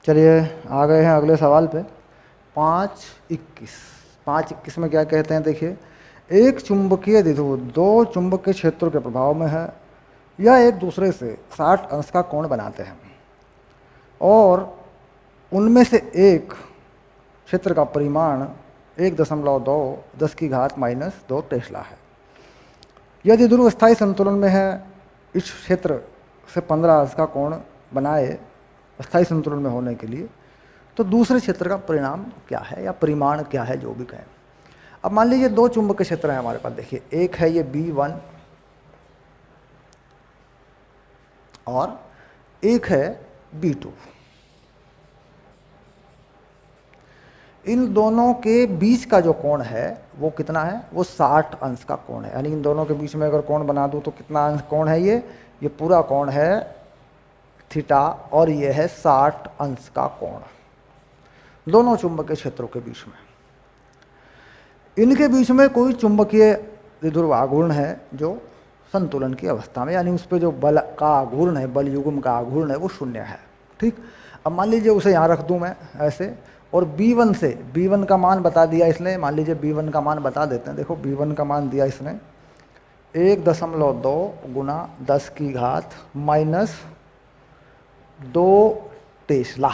चलिए आ गए हैं अगले सवाल पे। 5.21। 5.21 में क्या कहते हैं, देखिए, एक चुंबकीय द्विध्रुव दो चुंबकीय क्षेत्रों के प्रभाव में है, यह एक दूसरे से 60 अंश का कोण बनाते हैं और उनमें से एक क्षेत्र का परिमाण 1.2 10⁻⁻² टेस्ला है। यदि ध्रुव स्थायी संतुलन में है, इस क्षेत्र से 15 अंश का कोण बनाए स्थायी संतुलन में होने के लिए, तो दूसरे क्षेत्र का परिणाम क्या है या परिमाण क्या है, जो भी कहें। अब मान लीजिए दो चुंबकीय क्षेत्र हैं हमारे पास। देखिए, एक है ये B1 और एक है B2। इन दोनों के बीच का जो कोण है वो कितना है, वो 60 अंश का कोण है। यानी इन दोनों के बीच में अगर कोण बना दूं तो कितना अंश कोण है, ये पूरा कोण है थीटा और ये है 60 अंश का कोण दोनों चुंबकीय क्षेत्रों के बीच में। इनके बीच में कोई चुंबकीय द्विध्रुव आघूर्ण है जो संतुलन की अवस्था में, यानी उस पर जो बल का आघूर्ण है, बल युग्म का आघूर्ण है, वो शून्य है। ठीक, अब मान लीजिए उसे यहाँ रख दूँ मैं ऐसे, और B1 से B1 का मान बता दिया इसने। मान लीजिए B1 का मान बता देते हैं। देखो B1 का मान दिया इसने 1.2 × 10⁻² टेस्ला,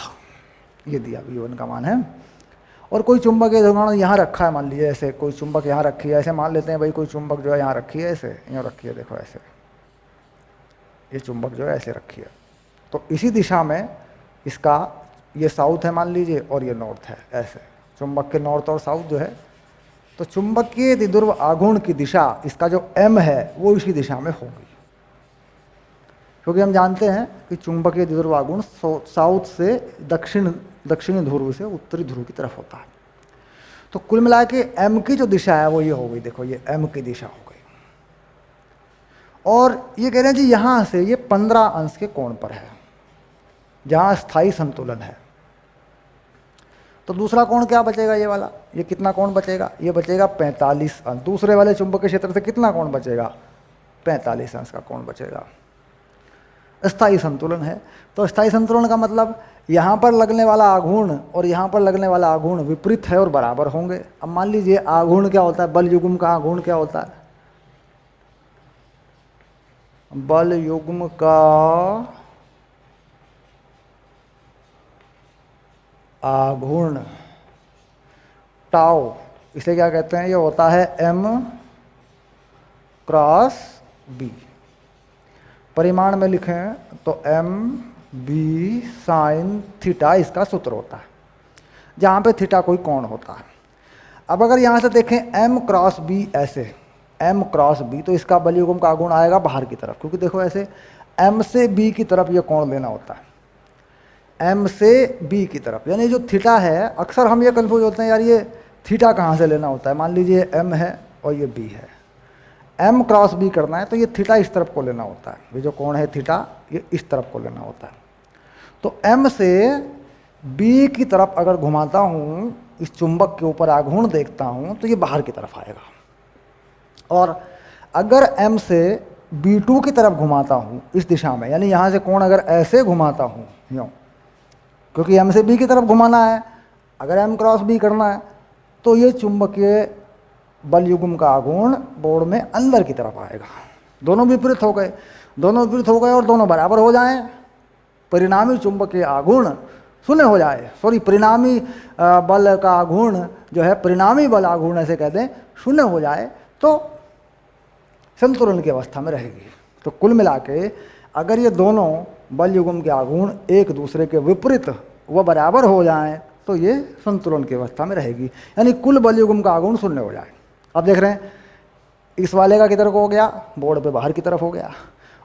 ये दिया B1 का मान है। और कोई चुंबक यहाँ रखा है, मान लीजिए ऐसे कोई चुंबक यहाँ रखी है, ऐसे मान लेते हैं भाई कोई चुंबक जो है यहाँ रखी है, ऐसे यहाँ रखी है, देखो ऐसे ये चुंबक जो है ऐसे रखी है, तो इसी दिशा में इसका ये साउथ है मान लीजिए और ये नॉर्थ है, ऐसे चुंबक के नॉर्थ और साउथ जो है, तो चुंबकीय द्विध्रुव आघूर्ण की दिशा, इसका जो M है वो इसी दिशा में होगी, क्योंकि हम जानते हैं कि चुंबकीय द्विध्रुव आघूर्ण साउथ से दक्षिणी ध्रुव से उत्तरी ध्रुव की तरफ होता है। तो कुल मिला के M की जो दिशा है वो ये हो गई। देखो ये M की दिशा हो गई, और ये कह रहे हैं जी यहाँ से ये 15 अंश के कोण पर है जहाँ स्थायी संतुलन है। तो दूसरा कोण क्या बचेगा, ये वाला, ये कितना कोण बचेगा, ये बचेगा 45 अंश। दूसरे वाले चुंबकीय क्षेत्र से कितना कोण बचेगा, 45 अंश का कोण बचेगा। स्थायी संतुलन है, तो स्थायी संतुलन का मतलब यहाँ पर लगने वाला आघूर्ण और यहाँ पर लगने वाला आघूर्ण विपरीत है और बराबर होंगे। अब मान लीजिए आघूर्ण क्या होता है, बल युग्म का आघूर्ण क्या होता है, बल युग्म का आघूर्ण टाउ, इसे क्या कहते हैं, ये होता है M×B। परिमाण में लिखें तो MB sin थीटा इसका सूत्र होता है, जहाँ पे थीटा कोई कोण होता है। अब अगर यहाँ से देखें M×B, ऐसे M×B, तो इसका बल युग्म का आघूर्ण आएगा बाहर की तरफ, क्योंकि देखो ऐसे M से B की तरफ ये कोण लेना होता है, M से B की तरफ, यानी जो थीटा है, अक्सर हम ये कंफ्यूज होते हैं यार ये थीटा कहाँ से लेना होता है। मान लीजिए M है और ये B है, M×B करना है तो ये थीटा इस तरफ को लेना होता है, ये जो कोण है थीटा ये इस तरफ को लेना होता है। तो M से B की तरफ अगर घुमाता हूँ, इस चुंबक के ऊपर आघूर्ण देखता हूँ, तो ये बाहर की तरफ आएगा। और अगर M से B2 की तरफ घुमाता हूँ इस दिशा में, यानी यहाँ से कोण अगर ऐसे घुमाता हूँ यूँ, क्योंकि M से B की तरफ घुमाना है, अगर M×B करना है, तो ये चुंबकीय बल युग्म का आघूर्ण बोर्ड में अंदर की तरफ आएगा। दोनों विपरीत हो गए, दोनों विपरीत हो गए और दोनों बराबर हो जाएं, परिणामी चुंबकीय आघूर्ण शून्य हो जाए, सॉरी परिणामी बल का आघूर्ण जो है, परिणामी बल आघूर्ण ऐसे कहते हैं, शून्य हो जाए तो संतुलन की अवस्था में रहेगी। तो कुल मिला के अगर ये दोनों बल युग्म के आघूर्ण एक दूसरे के विपरीत व बराबर हो जाएं तो ये संतुलन की अवस्था में रहेगी, यानी कुल बल युग्म का आघूर्ण शून्य हो जाए। अब देख रहे हैं इस वाले का किधर को हो गया, बोर्ड पे बाहर की तरफ हो गया,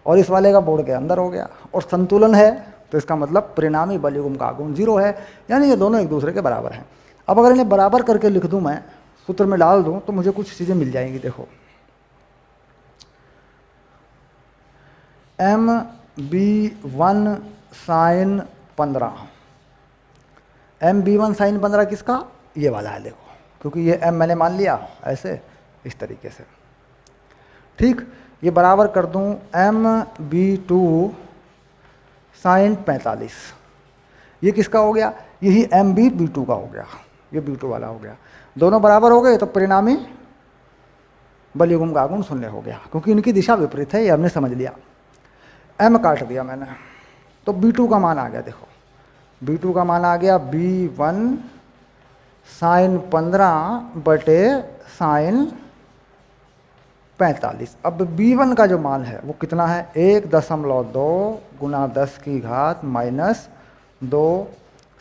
और इस वाले का बोर्ड के अंदर हो गया, और संतुलन है तो इसका मतलब परिणामी बल युग्म का आघूर्ण 0 है, यानी ये दोनों एक दूसरे के बराबर हैं। अब अगर इन्हें बराबर करके लिख दूं, मैं सूत्र में डाल दूं, तो मुझे कुछ चीज़ें मिल जाएंगी। देखो MB1 sin 15, MB1 sin 15 किसका, ये वाला है। देखो क्योंकि ये M मैंने मान लिया ऐसे इस तरीके से, ठीक, ये बराबर कर दूं MB2 sin 45, ये किसका हो गया, यही एम बी बी टू का हो गया, ये बी टू वाला हो गया। दोनों बराबर हो गए तो परिणामी बलयुग्म का आगुण शून्य हो गया, क्योंकि इनकी दिशा विपरीत है, ये हमने समझ लिया। एम काट दिया मैंने, तो बी टू का मान आ गया, देखो बी टू का मान आ गया B1 साइन 15 बटे साइन 45। अब B1 का जो मान है वो कितना है, 1.2 गुना 10 की घात माइनस 2।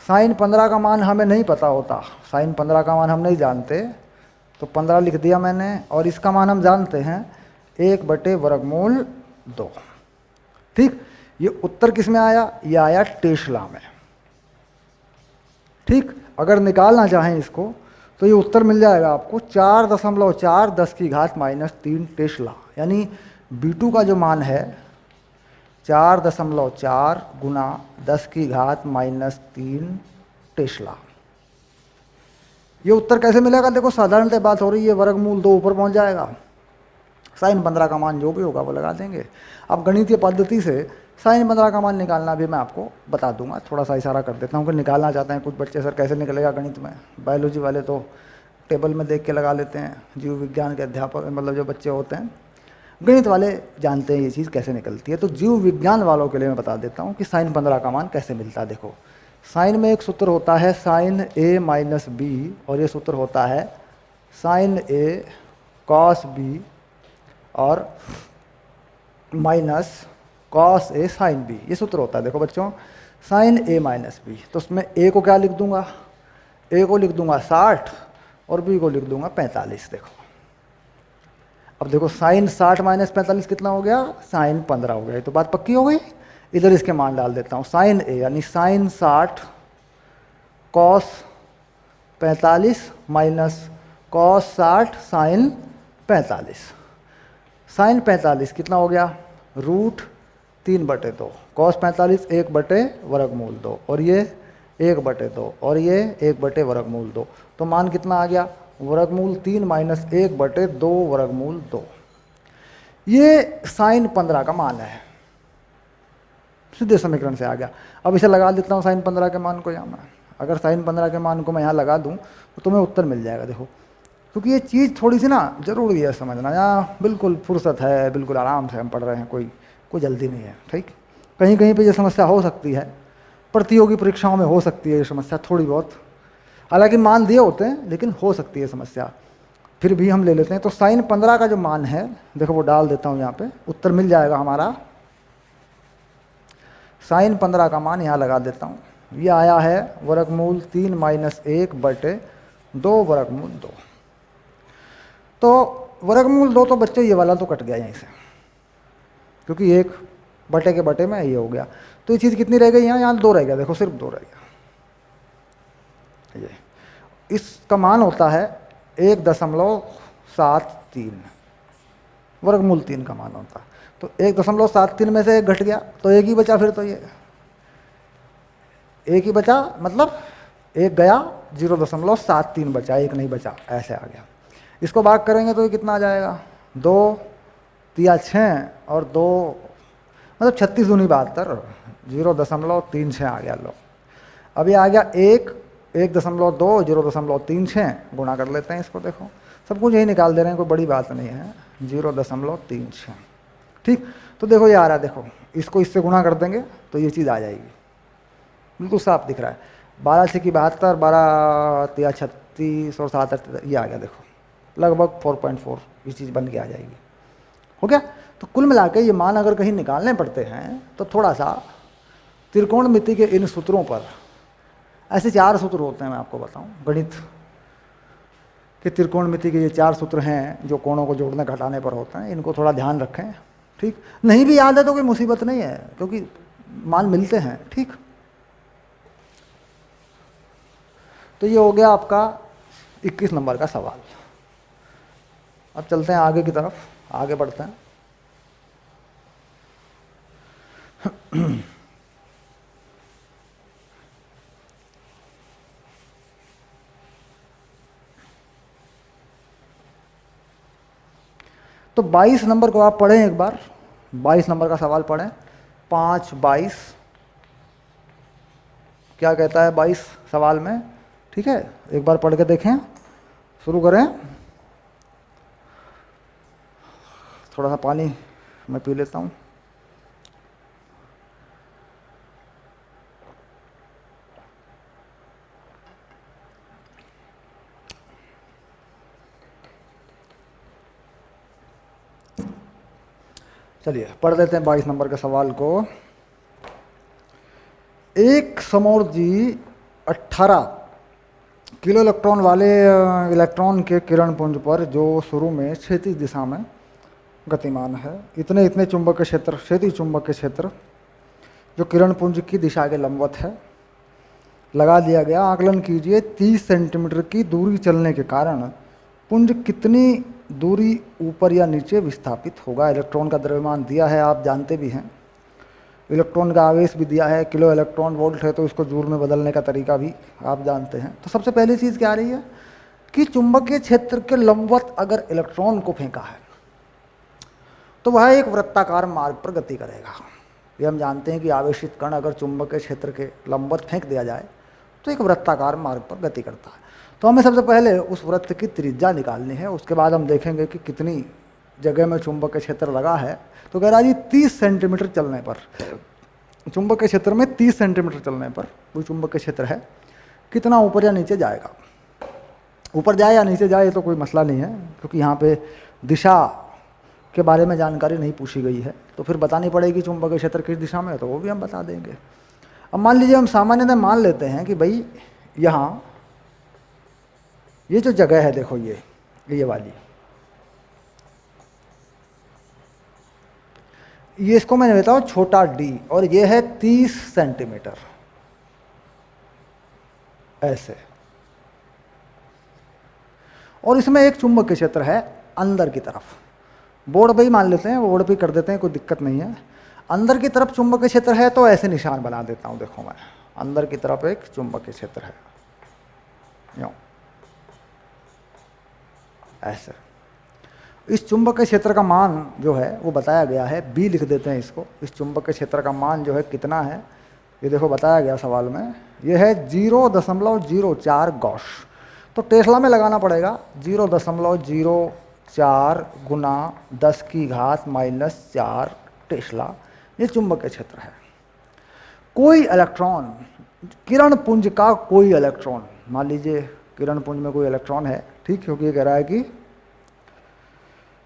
साइन 15 का मान हमें नहीं पता होता, साइन 15 का मान हम नहीं जानते, तो 15 लिख दिया मैंने, और इसका मान हम जानते हैं 1/वर्गमूल 2। ठीक, ये उत्तर किस में आया, ये आया टेस्ला में। ठीक, अगर निकालना चाहें इसको तो ये उत्तर मिल जाएगा आपको 4.4 10 की घात माइनस 3 टेस्ला, यानी B2 का जो मान है 4.4 गुना 10 की घात माइनस 3 टेस्ला। ये उत्तर कैसे मिलेगा, देखो साधारणतः बात हो रही है, वर्गमूल 2 ऊपर पहुंच जाएगा, साइन 15 का मान जो भी होगा वो लगा देंगे। अब गणितीय पद्धति से साइन 15 का मान निकालना भी मैं आपको बता दूंगा, थोड़ा सा इशारा कर देता हूँ कि निकालना चाहते हैं कुछ बच्चे, सर कैसे निकलेगा गणित में, बायोलॉजी वाले तो टेबल में देख के लगा लेते हैं, जीव विज्ञान के अध्यापक मतलब जो बच्चे होते हैं, गणित वाले जानते हैं ये चीज़ कैसे निकलती है। तो जीव विज्ञान वालों के लिए मैं बता देता हूँ कि साइन 15 का मान कैसे मिलता है। देखो साइन में एक सूत्र होता है साइन A माइनस बी, और ये सूत्र होता है साइन A कॉस बी और minus cos A sine B, ये सूत्र होता है। देखो बच्चों साइन A माइनस बी, तो उसमें A को क्या लिख दूंगा, A को लिख दूंगा 60 और B को लिख दूंगा 45। देखो अब देखो साइन 60 माइनस 45 कितना हो गया, साइन 15 हो गया, तो बात पक्की हो गई। इधर इसके मान डाल देता हूँ, साइन A यानी sine 60 cos 45 minus cos 60 sine 45। Sine 45 कितना हो गया, √3/2, कॉस 45 1/वर्गमूल 2, और ये 1/2 और ये 1/वर्गमूल 2, तो मान कितना आ गया, वर्गमूल 3 माइनस 1/2 वर्गमूल 2। ये साइन 15 का मान है, सीधे समीकरण से आ गया। अब इसे लगा देता हूँ साइन 15 के मान को यहाँ मैं, अगर साइन 15 के मान को मैं यहाँ लगा दूँ तो तुम्हें उत्तर मिल जाएगा। देखो क्योंकि ये चीज़ थोड़ी सी ना जरूरी है समझना, यहाँ बिल्कुल फुर्सत है, बिल्कुल आराम से हम पढ़ रहे हैं, कोई जल्दी नहीं है। ठीक, कहीं कहीं पे ये समस्या हो सकती है, प्रतियोगी परीक्षाओं में हो सकती है ये समस्या थोड़ी बहुत, हालांकि मान दिए होते हैं लेकिन हो सकती है समस्या, फिर भी हम ले लेते हैं। तो साइन 15 का जो मान है देखो वो डाल देता हूँ यहाँ पे, उत्तर मिल जाएगा हमारा। साइन 15 का मान यहाँ लगा देता हूँ, ये आया है वर्गमूल 3 माइनस 1/2 वर्गमूल 2। तो वर्गमूल 2 तो बच्चों ये वाला तो कट गया यहीं से, क्योंकि 1 बटे के बटे में ये हो गया, तो ये चीज़ कितनी रह गई यहाँ 2 रह गया, देखो सिर्फ 2 रह गया। ये इसका मान होता है 1.73, वर्गमूल 3 का मान होता है। तो 1.73 में से 1 घट गया तो 1 ही बचा, फिर तो ये 1 ही बचा, मतलब 1 गया 0.73 बचा, 1 नहीं बचा, ऐसे आ गया। इसको भाग करेंगे तो ये कितना आ जाएगा, 2 तिया 6 और 2 मतलब 36 दूनी 72, 0.36 आ गया। लो अब ये आ गया 1.2 0.36 गुणा कर लेते हैं इसको, देखो सब कुछ यही निकाल दे रहे हैं, कोई बड़ी बात नहीं है, 0.36। ठीक, तो देखो ये आ रहा है, देखो इसको इससे गुणा कर देंगे तो ये चीज़ आ जाएगी, बिल्कुल साफ दिख रहा है। 12 6 की 72, 12 तिया 36 और 7 ये आ गया, देखो लगभग 4.4 ये चीज़ बन के आ जाएगी। हो गया। तो कुल मिला के ये मान अगर कहीं निकालने पड़ते हैं तो थोड़ा सा त्रिकोणमिति के इन सूत्रों पर, ऐसे 4 सूत्र होते हैं, मैं आपको बताऊं गणित के त्रिकोणमिति के ये 4 सूत्र हैं जो कोणों को जोड़ने घटाने पर होते हैं, इनको थोड़ा ध्यान रखें। ठीक, नहीं भी याद है तो कोई मुसीबत नहीं है, क्योंकि मान मिलते हैं। ठीक, तो ये हो गया आपका 21 नंबर का सवाल। अब चलते हैं आगे की तरफ, आगे बढ़ते हैं। तो 22 नंबर को आप पढ़ें एक बार, 22 नंबर का सवाल पढ़ें, 5/22 क्या कहता है 22 सवाल में, ठीक है, एक बार पढ़ के देखें, शुरू करें। थोड़ा सा पानी मैं पी लेता हूँ। चलिए पढ़ लेते हैं 22 नंबर के सवाल को। एक समोर्जी 18 किलो इलेक्ट्रॉन वाले इलेक्ट्रॉन के किरण पुंज पर जो शुरू में क्षैतिज दिशा में गतिमान है, इतने इतने चुंबक क्षेत्र, क्षैतिज चुंबक क्षेत्र जो किरण पुंज की दिशा के लंबवत है, लगा दिया गया। आकलन कीजिए 30 सेंटीमीटर की दूरी चलने के कारण पुंज कितनी दूरी ऊपर या नीचे विस्थापित होगा। इलेक्ट्रॉन का द्रव्यमान दिया है, आप जानते भी हैं। इलेक्ट्रॉन का आवेश भी दिया है, किलो इलेक्ट्रॉन वोल्ट है, तो इसको जूल में बदलने का तरीका भी आप जानते हैं। तो सबसे पहली चीज़ क्या आ रही है कि चुंबकीय क्षेत्र के लंबवत अगर इलेक्ट्रॉन को फेंका है तो वह एक वृत्ताकार मार्ग पर गति करेगा। ये हम जानते हैं कि आवेशित कण अगर चुंबकीय क्षेत्र के लंबवत फेंक दिया जाए तो एक वृत्ताकार मार्ग पर गति करता है। तो हमें सबसे पहले उस वृत्त की त्रिज्या निकालनी है, उसके बाद हम देखेंगे कि कितनी जगह में चुंबकीय क्षेत्र लगा है। तो कह रहा जी 30 सेंटीमीटर चलने पर, चुंबकीय क्षेत्र में 30 सेंटीमीटर चलने पर वो चुंबकीय क्षेत्र है, कितना ऊपर या नीचे जाएगा। ऊपर जाए या नीचे जाए तो कोई मसला नहीं है, क्योंकि यहाँ पे दिशा के बारे में जानकारी नहीं पूछी गई है, तो फिर बतानी पड़ेगी चुंबकीय क्षेत्र किस दिशा में है, तो वो भी हम बता देंगे। अब मान लीजिए हम सामान्यतः मान लेते हैं कि भाई यहाँ ये जो जगह है, देखो ये वाली, ये इसको मैं लेता हूँ छोटा d, और ये है 30 सेंटीमीटर ऐसे, और इसमें एक चुंबकीय क्षेत्र है अंदर की तरफ। बोर्ड पे ही मान लेते हैं, बोर्ड पे कर देते हैं, कोई दिक्कत नहीं है। अंदर की तरफ चुंबकीय क्षेत्र है, तो ऐसे निशान बना देता हूँ। देखो मैं अंदर की तरफ एक चुंबकीय क्षेत्र है, यूं ऐसे। इस चुंबकीय क्षेत्र का मान जो है वो बताया गया है, b लिख देते हैं इसको। इस चुंबकीय क्षेत्र का मान जो है कितना है, ये देखो बताया गया सवाल में, ये है 0.04 गॉस। तो टेस्ला में लगाना पड़ेगा, 0.04 गुना 10 की घात -4 टेस्ला, ये चुंबकीय क्षेत्र है। कोई इलेक्ट्रॉन, किरण पुंज का कोई इलेक्ट्रॉन, मान लीजिए किरण पुंज में कोई इलेक्ट्रॉन है, ठीक, क्योंकि ये कह रहा है कि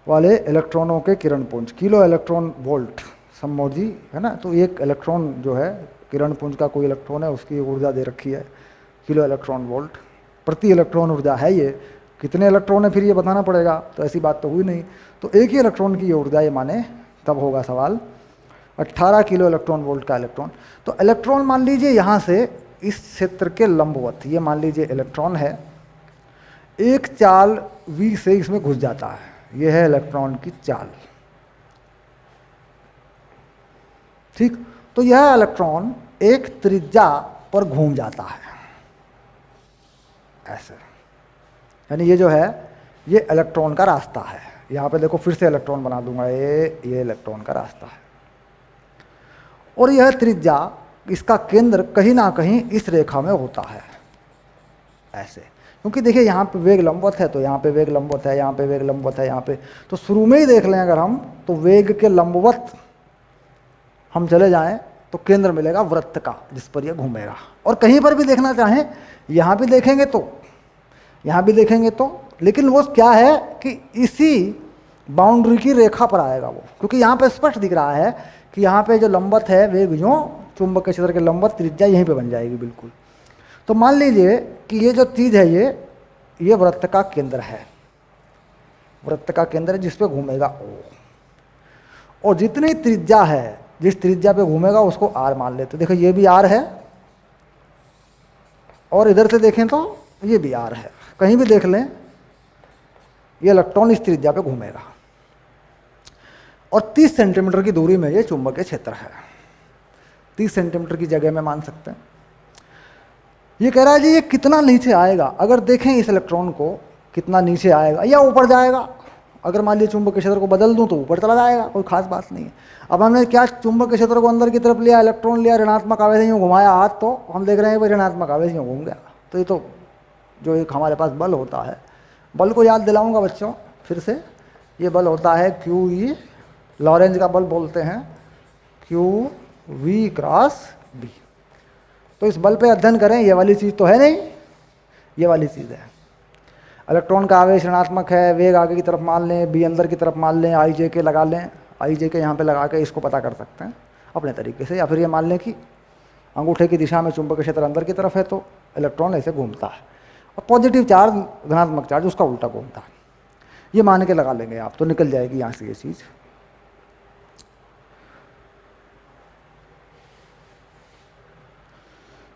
वाले इलेक्ट्रॉनों के किरण पुंज, किलो इलेक्ट्रॉन वोल्ट समोर्जी है ना, तो एक इलेक्ट्रॉन जो है किरण पुंज का कोई इलेक्ट्रॉन है, उसकी ऊर्जा दे रखी है किलो इलेक्ट्रॉन वोल्ट, प्रति इलेक्ट्रॉन ऊर्जा है। ये कितने इलेक्ट्रॉन है फिर ये बताना पड़ेगा, तो ऐसी बात तो हुई नहीं। तो एक ही इलेक्ट्रॉन की ये ऊर्जा ये माने, तब होगा सवाल 18 किलो इलेक्ट्रॉन वोल्ट का इलेक्ट्रॉन। तो इलेक्ट्रॉन मान लीजिए यहाँ से इस क्षेत्र के लंबवत, ये मान लीजिए इलेक्ट्रॉन है, एक चाल v से इसमें घुस जाता है, ये है इलेक्ट्रॉन की चाल, ठीक। तो यह इलेक्ट्रॉन एक त्रिज्या पर घूम जाता है ऐसे, यानी ये जो है ये इलेक्ट्रॉन का रास्ता है। यहाँ पे देखो फिर से इलेक्ट्रॉन बना दूंगा, ये इलेक्ट्रॉन का रास्ता है, और यह त्रिज्या, इसका केंद्र कहीं ना कहीं इस रेखा में होता है ऐसे, क्योंकि देखिए यहाँ पे वेग लंबवत है, तो यहाँ पे वेग लंबवत है, यहाँ पे वेग लंबवत है, यहाँ पे, तो शुरू में ही देख लें अगर हम, तो वेग के लंबवत हम चले जाएं तो केंद्र मिलेगा वृत्त का जिस पर यह घूमेगा। और कहीं पर भी देखना चाहें, यहाँ भी देखेंगे तो, यहाँ भी देखेंगे तो, लेकिन वो क्या है कि इसी बाउंड्री की रेखा पर आएगा वो, क्योंकि यहाँ पे स्पष्ट दिख रहा है कि यहाँ पे जो लंबवत है वेग, जो चुंबकीय क्षेत्र के लंबवत त्रिज्या यहीं पे बन जाएगी बिल्कुल। तो मान लीजिए कि ये जो चीज़ है ये वृत्त का केंद्र है, वृत्त का केंद्र है जिस पे घूमेगा O, और जितनी त्रिज्या है, जिस त्रिज्या पे घूमेगा उसको R मान लेते। देखो ये भी R है, और इधर से देखें तो ये भी R है, कहीं भी देख लें ये इलेक्ट्रॉन इस त्रिज्या पे घूमेगा, और 30 सेंटीमीटर की दूरी में ये चुंबकीय क्षेत्र है, 30 सेंटीमीटर की जगह में मान सकते हैं। ये कह रहा है जी ये कितना नीचे आएगा, अगर देखें इस इलेक्ट्रॉन को कितना नीचे आएगा या ऊपर जाएगा, अगर मान लीजिए चुंबकीय क्षेत्र को बदल दूं तो ऊपर चला जाएगा, कोई खास बात नहीं है। अब हमने क्या चुंबकीय क्षेत्र को अंदर की तरफ लिया, इलेक्ट्रॉन लिया, ऋणात्मक आवेश यूँ घुमाया हाथ, तो हम देख रहे हैं भाई ऋणात्मक आवेश यूँ घूम गया। तो ये तो जो एक हमारे पास बल होता है, बल को याद दिलाऊंगा बच्चों फिर से। ये बल होता है क्यू ई, लॉरेंज का बल बोलते हैं, क्यू वी क्रॉस बी। तो इस बल पे अध्ययन करें, ये वाली चीज़ तो है नहीं, ये वाली चीज़ है। इलेक्ट्रॉन का आवेश ऋणात्मक है, वेग आगे की तरफ मान लें, बी अंदर की तरफ मान लें, आई जे के लगा लें, आई जे के यहाँ पे लगा के इसको पता कर सकते हैं अपने तरीके से। या फिर ये मान लें कि अंगूठे की दिशा में चुंबकीय क्षेत्र अंदर की तरफ है तो इलेक्ट्रॉन ऐसे घूमता है, और पॉजिटिव चार्ज धनात्मक चार्ज उसका उल्टा घूमता है। ये मान के लगा लेंगे आप, तो निकल जाएगी यहाँ से ये चीज़।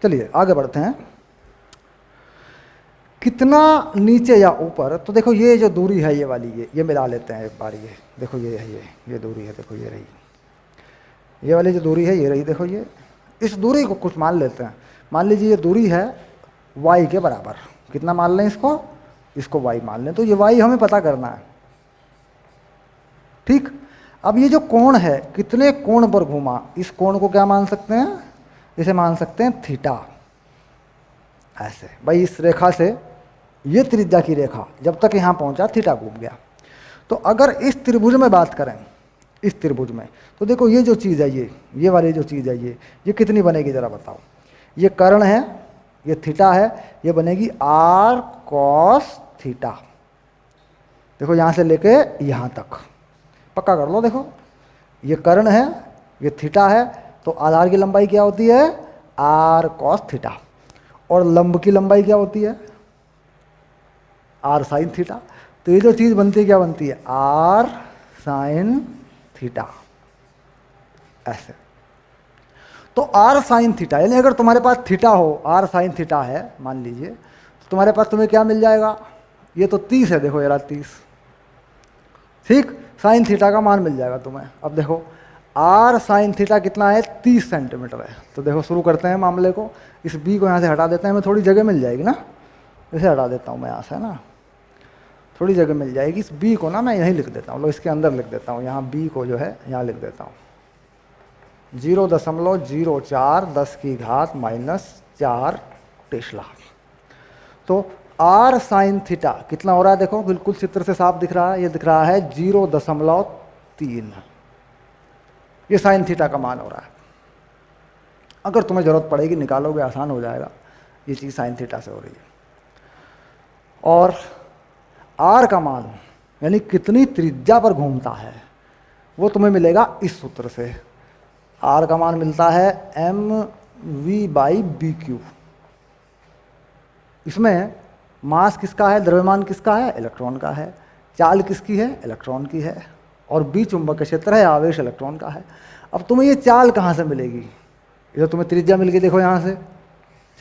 चलिए आगे बढ़ते हैं। कितना नीचे या ऊपर, तो देखो ये जो दूरी है ये वाली, ये मिला लेते हैं एक बार। ये देखो ये है, ये दूरी है, देखो ये रही, ये वाली जो दूरी है ये रही, देखो ये। इस दूरी को कुछ मान लेते हैं, मान लीजिए ये दूरी है y के बराबर। कितना मान लें इसको, इसको y मान लें। तो ये y हमें पता करना है, ठीक। अब ये जो कोण है, कितने कोण पर घूमा, इस कोण को क्या मान सकते हैं, इसे मान सकते हैं थीटा। ऐसे भाई इस रेखा से, ये त्रिज्या की रेखा जब तक यहाँ पहुँचा थीटा घूम गया। तो अगर इस त्रिभुज में बात करें, इस त्रिभुज में, तो देखो ये जो चीज़ है, ये वाली जो चीज़ है, ये कितनी बनेगी ज़रा बताओ। ये कर्ण है, ये थीटा है, ये बनेगी आर कॉस थीटा। देखो यहाँ से लेके यहाँ तक पक्का कर लो। देखो ये कर्ण है, ये थीटा है, तो आधार की लंबाई क्या होती है, आर कॉस थीटा, और लंब की लंबाई क्या होती है, आर साइन थीटा। तो ये जो चीज़ बनती है क्या बनती है, आर साइन थीटा। ऐसे तो आर साइन थीटा, यानी अगर तुम्हारे पास थीटा हो, आर साइन थीटा है मान लीजिए, तो तुम्हारे पास तुम्हें क्या मिल जाएगा, ये तो 30 है, देखो यार 30, ठीक। साइन थीटा का मान मिल जाएगा तुम्हें। अब देखो आर साइन थीटा कितना है, 30 सेंटीमीटर है। तो देखो शुरू करते हैं मामले को। इस बी को यहाँ से हटा देते हैं, हमें थोड़ी जगह मिल जाएगी ना, इसे हटा देता हूँ मैं यहाँ से ना, थोड़ी जगह मिल जाएगी। इस बी को ना मैं यहीं लिख देता हूँ, लो इसके अंदर लिख देता हूँ, यहाँ बी को जो है यहाँ लिख देता हूँ 0.04 10⁻⁻⁴ टेस्ला। तो आर साइन थीटा कितना हो रहा है, देखो बिल्कुल चित्र से साफ दिख रहा है, ये दिख रहा है 0.3। ये साइन थीटा का मान हो रहा है। अगर तुम्हें ज़रूरत पड़ेगी निकालोगे, आसान हो जाएगा। ये चीज़ साइन थीटा से हो रही है। और आर का मान यानी कितनी त्रिज्या पर घूमता है, वो तुम्हें मिलेगा इस सूत्र से। आर का मान मिलता है mv/b³। इसमें मास किसका है, द्रव्यमान किसका है, इलेक्ट्रॉन का है। चाल किसकी है, इलेक्ट्रॉन की है। और बी चुंबकीय क्षेत्र है, आवेश इलेक्ट्रॉन का है। अब तुम्हें ये चाल कहाँ से मिलेगी, इधर तुम्हें त्रिज्या मिल गई, देखो यहाँ से,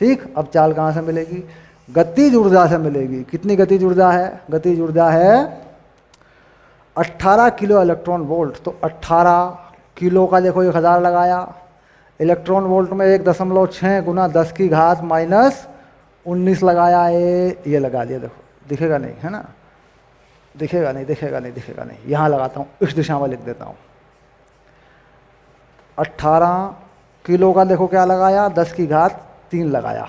ठीक। अब चाल कहाँ से मिलेगी, गतिज ऊर्जा से मिलेगी। कितनी गतिज ऊर्जा है, गतिज ऊर्जा है 18 किलो इलेक्ट्रॉन वोल्ट। तो 18 किलो का देखो 1000 लगाया, इलेक्ट्रॉन वोल्ट में 1.6 गुना 10⁻⁻⁰ लगाया, ये लगा दिया। देखो दिखेगा नहीं है ना, दिखेगा नहीं, दिखेगा नहीं, दिखेगा नहीं। यहाँ लगाता हूँ, इस दिशा में लिख देता हूँ। 18 किलो का देखो क्या लगाया, 10⁻³ लगाया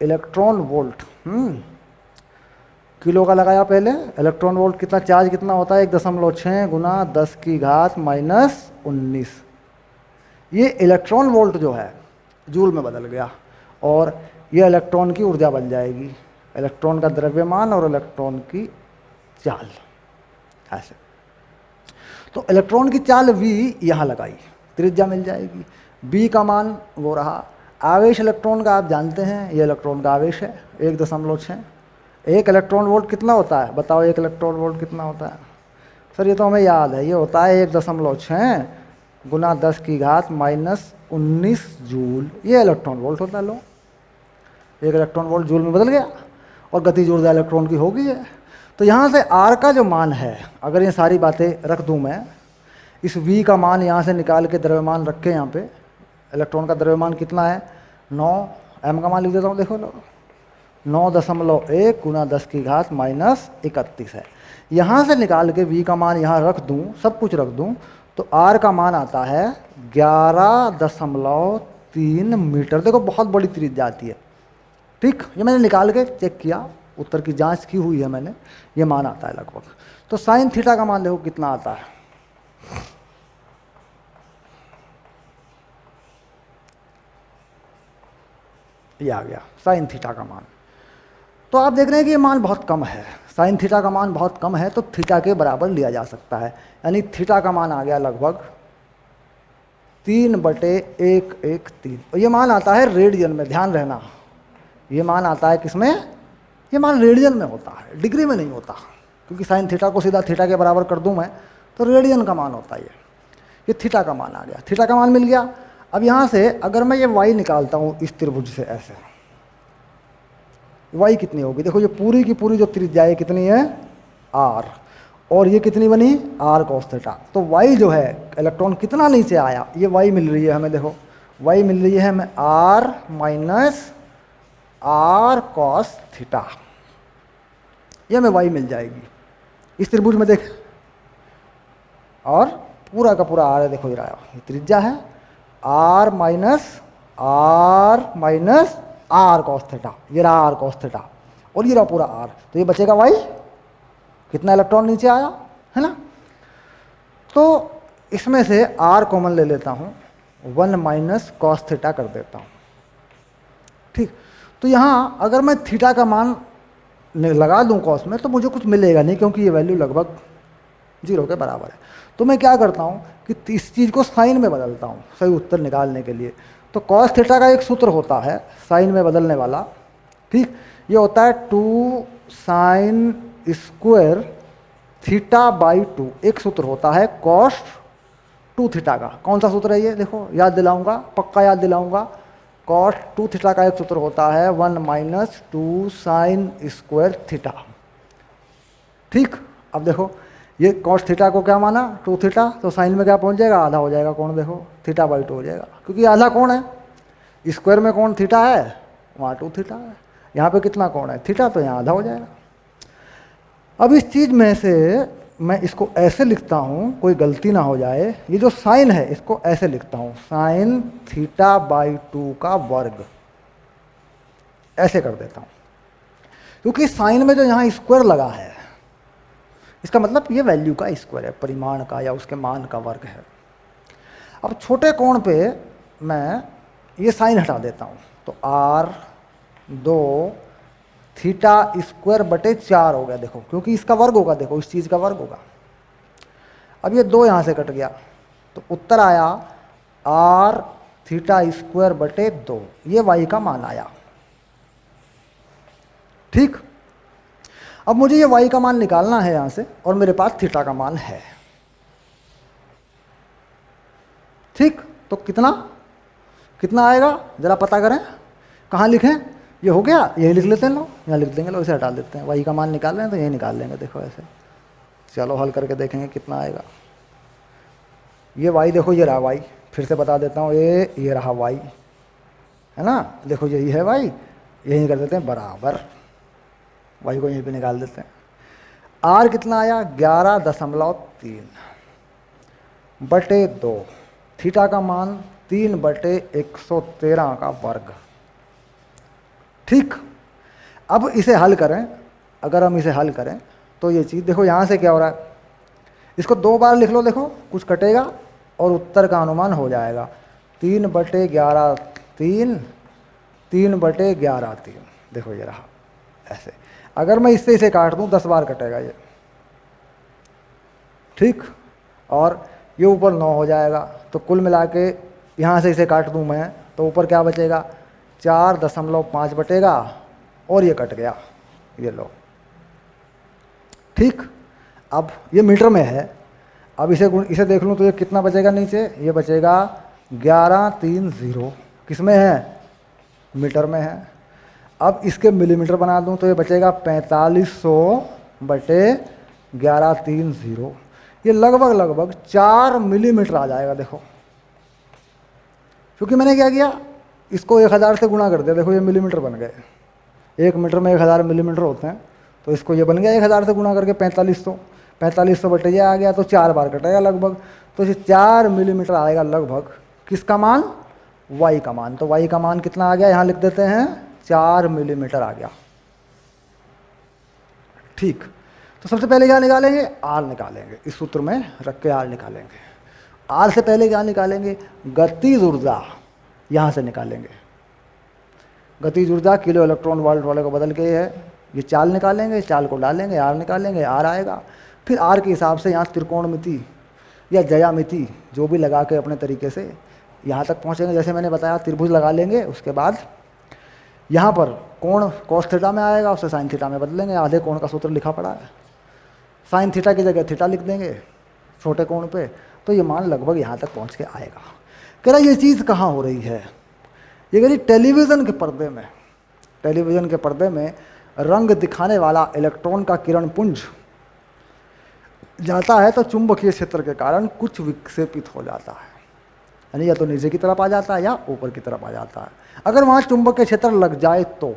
इलेक्ट्रॉन वोल्ट। किलो का लगाया पहले, इलेक्ट्रॉन वोल्ट कितना, चार्ज कितना होता है, 1.6 गुना 10⁻⁻⁰। ये इलेक्ट्रॉन वोल्ट जो है जूल में बदल गया, और ये इलेक्ट्रॉन की ऊर्जा बन जाएगी, इलेक्ट्रॉन का द्रव्यमान और इलेक्ट्रॉन की चाल। ऐसे तो इलेक्ट्रॉन की चाल v यहाँ लगाई, त्रिज्या मिल जाएगी। b का मान वो रहा। आवेश इलेक्ट्रॉन का आप जानते हैं, ये इलेक्ट्रॉन का आवेश है 1.6। एक इलेक्ट्रॉन वोल्ट कितना होता है, बताओ एक इलेक्ट्रॉन वोल्ट कितना होता है। सर ये तो हमें याद है, ये होता है 1.6 गुना 10⁻⁻�19 जूल। ये इलेक्ट्रॉन वोल्ट होता है। लो एक इलेक्ट्रॉन वोल्ट जूल में बदल गया, और गतिज ऊर्जा इलेक्ट्रॉन की हो गई है। तो यहाँ से आर का जो मान है, अगर ये सारी बातें रख दूँ मैं, इस v का मान यहाँ से निकाल के द्रव्यमान रख के, यहाँ पे इलेक्ट्रॉन का द्रव्यमान कितना है 9, m का मान लिख देता हूँ, देखो लो 9.1 गुना 10⁻⁻31 है। यहाँ से निकाल के v का मान यहाँ रख दूँ, सब कुछ रख दूँ, तो r का मान आता है 11.3 मीटर। देखो बहुत बड़ी त्रिज्या आती है। ठीक, ये मैंने निकाल के चेक किया, उत्तर की जांच की हुई है मैंने, ये मान आता है लगभग। तो साइन थीटा का मान देखो कितना आता है, ये आ गया साइन थीटा का मान। तो आप देख रहे हैं कि ये मान बहुत कम है, साइन थीटा का मान बहुत कम है, तो थीटा के बराबर लिया जा सकता है। यानी थीटा का मान आ गया लगभग 3/113। और ये मान आता है रेडियन में, ध्यान रहना, ये मान आता है किसमें, ये मान रेडियन में होता है, डिग्री में नहीं होता, क्योंकि साइन थीटा को सीधा थीटा के बराबर कर दूं मैं तो रेडियन का मान होता है। ये थीटा का मान आ गया, थीटा का मान मिल गया। अब यहाँ से अगर मैं ये y निकालता हूँ इस त्रिभुज से, ऐसे y कितनी होगी, देखो ये पूरी की पूरी जो त्रिज्या है कितनी है r, और ये कितनी बनी r cos थीटा। तो y जो है इलेक्ट्रॉन कितना नीचे आया, ये y मिल रही है हमें, देखो y मिल रही है हमें r minus r cos theta, ये हमें y मिल जाएगी इस त्रिभुज में। देख, और पूरा का पूरा r है, देखो ये त्रिज्या है r minus r cos theta, ये रहा r cos थीटा, और ये रहा पूरा r, तो ये बचेगा y, कितना इलेक्ट्रॉन नीचे आया है ना। तो इसमें से r कॉमन ले लेता हूँ, 1 माइनस cos थीटा कर देता हूँ। ठीक, तो यहाँ अगर मैं थीटा का मान लगा दूँ cos में तो मुझे कुछ मिलेगा नहीं, क्योंकि ये वैल्यू लगभग 0 के बराबर है। तो मैं क्या करता हूँ कि इस चीज़ को साइन में बदलता हूँ सही उत्तर निकालने के लिए। तो cos थीटा का एक सूत्र होता है साइन में बदलने वाला, ठीक, ये होता है 2 साइन स्क्वायर थीटा बाई 2, एक सूत्र होता है cos 2 थीटा का। कौन सा सूत्र है ये, देखो याद दिलाऊंगा, पक्का याद दिलाऊंगा। cos 2 थीटा का एक सूत्र होता है 1 माइनस 2 साइन स्क्वायर थीटा। ठीक, अब देखो ये cos थीटा को क्या माना 2 थीटा, तो साइन में क्या पहुंच जाएगा, आधा हो जाएगा कोण, देखो थीटा बाई 2 हो जाएगा, क्योंकि आधा कोण है, स्क्वायर में कोण थीटा है, वहाँ 2 थीटा है, यहाँ पे कितना कोण है थीटा, तो यहाँ आधा हो जाएगा। अब इस चीज़ में से मैं इसको ऐसे लिखता हूँ, कोई गलती ना हो जाए, ये जो साइन है इसको ऐसे लिखता हूँ, साइन थीटा बाई 2 का वर्ग, ऐसे कर देता हूँ, क्योंकि साइन में जो यहाँ स्क्वायर लगा है इसका मतलब ये वैल्यू का स्क्वायर है, परिमाण का या उसके मान का वर्ग है। अब छोटे कोण पे मैं ये साइन हटा देता हूँ, तो r2 थीटा स्क्वायर बटे 4 हो गया, देखो क्योंकि इसका वर्ग होगा, देखो इस चीज़ का वर्ग होगा। अब ये 2 यहाँ से कट गया, तो उत्तर आया r थीटा स्क्वायर बटे 2, ये y का मान आया। ठीक, अब मुझे ये y का मान निकालना है यहाँ से, और मेरे पास थीटा का मान है। ठीक, तो कितना कितना आएगा जरा पता करें, कहाँ लिखें, ये हो गया, यही लिख लेते हैं लोग, यहाँ लिख देंगे, लोग इसे हटा देते हैं, y का मान निकाल रहे हैं तो यही निकाल लेंगे, देखो ऐसे। चलो हल करके देखेंगे कितना आएगा। ये y देखो, ये रहा y, फिर से बता देता हूँ, ये रहा y है ना, देखो यही है y, यही कर देते हैं बराबर, y को यहीं पे निकाल देते हैं। r कितना आया 11.3 बटे 2, थीटा का मान 3/113 का वर्ग। ठीक, अब इसे हल करें, अगर हम इसे हल करें तो ये चीज़ देखो, यहाँ से क्या हो रहा है, इसको 2 बार लिख लो, देखो कुछ कटेगा और उत्तर का अनुमान हो जाएगा 3/11 3/11 देखो ये रहा ऐसे। अगर मैं इससे इसे काट दूं 10 बार कटेगा ये, ठीक, और ये ऊपर 9 हो जाएगा, तो कुल मिला के यहाँ से इसे काट दूं मैं तो ऊपर क्या बचेगा 4.5 बटेगा, और ये कट गया, ये लो। ठीक, अब ये मीटर में है, अब इसे देख लूँ तो ये कितना बचेगा नीचे, ये बचेगा 1130, किस में है मीटर में है। अब इसके मिलीमीटर बना दूं तो ये बचेगा 4500 बटे 1130, ये लगभग 4 मिलीमीटर आ जाएगा। देखो क्योंकि मैंने क्या किया, इसको 1000 से गुणा कर दिया, देखो ये मिलीमीटर बन गए, 1 मीटर में 1000 मिलीमीटर होते हैं, तो इसको ये बन गया 1000 से गुणा करके 4500, 4500 बटे ये आ गया, तो 4 बार कटेगा लगभग, तो ये 4 मिलीमीटर आएगा लगभग। किसका मान? वाई का मान। तो वाई का मान कितना आ गया, यहाँ लिख देते हैं 4 मिलीमीटर आ गया। ठीक, तो सबसे पहले क्या निकालेंगे? आर निकालेंगे, इस सूत्र में रख के आर निकालेंगे। आर से पहले क्या निकालेंगे? गतिज ऊर्जा, यहाँ से निकालेंगे। गतिज ऊर्जा किलो इलेक्ट्रॉन वोल्ट वाले को बदल के है, ये चाल निकालेंगे, चाल को डालेंगे, आर निकालेंगे, आर आएगा। फिर आर के हिसाब से यहाँ त्रिकोणमिति या ज्यामिति जो भी लगा के अपने तरीके से यहाँ तक पहुँचेंगे। जैसे मैंने बताया त्रिभुज लगा लेंगे, उसके बाद यहाँ पर कोण कॉस थीटा में आएगा, उसे साइन थीटा में बदलेंगे। आधे कोण का सूत्र लिखा पड़ा है, साइन थीटा की जगह थीटा लिख देंगे छोटे कोण पे, तो ये मान लगभग यहाँ तक पहुँच के आएगा। कह रहा ये चीज़ कहाँ हो रही है? ये कह रही टेलीविज़न के पर्दे में। टेलीविज़न के पर्दे में रंग दिखाने वाला इलेक्ट्रॉन का किरण पुंज जाता है तो चुंबकीय क्षेत्र के कारण कुछ विक्षेपित हो जाता है, यानी या तो नीचे की तरफ आ जाता है या ऊपर की तरफ आ जाता है। अगर वहाँ चुंबकीय क्षेत्र लग जाए तो,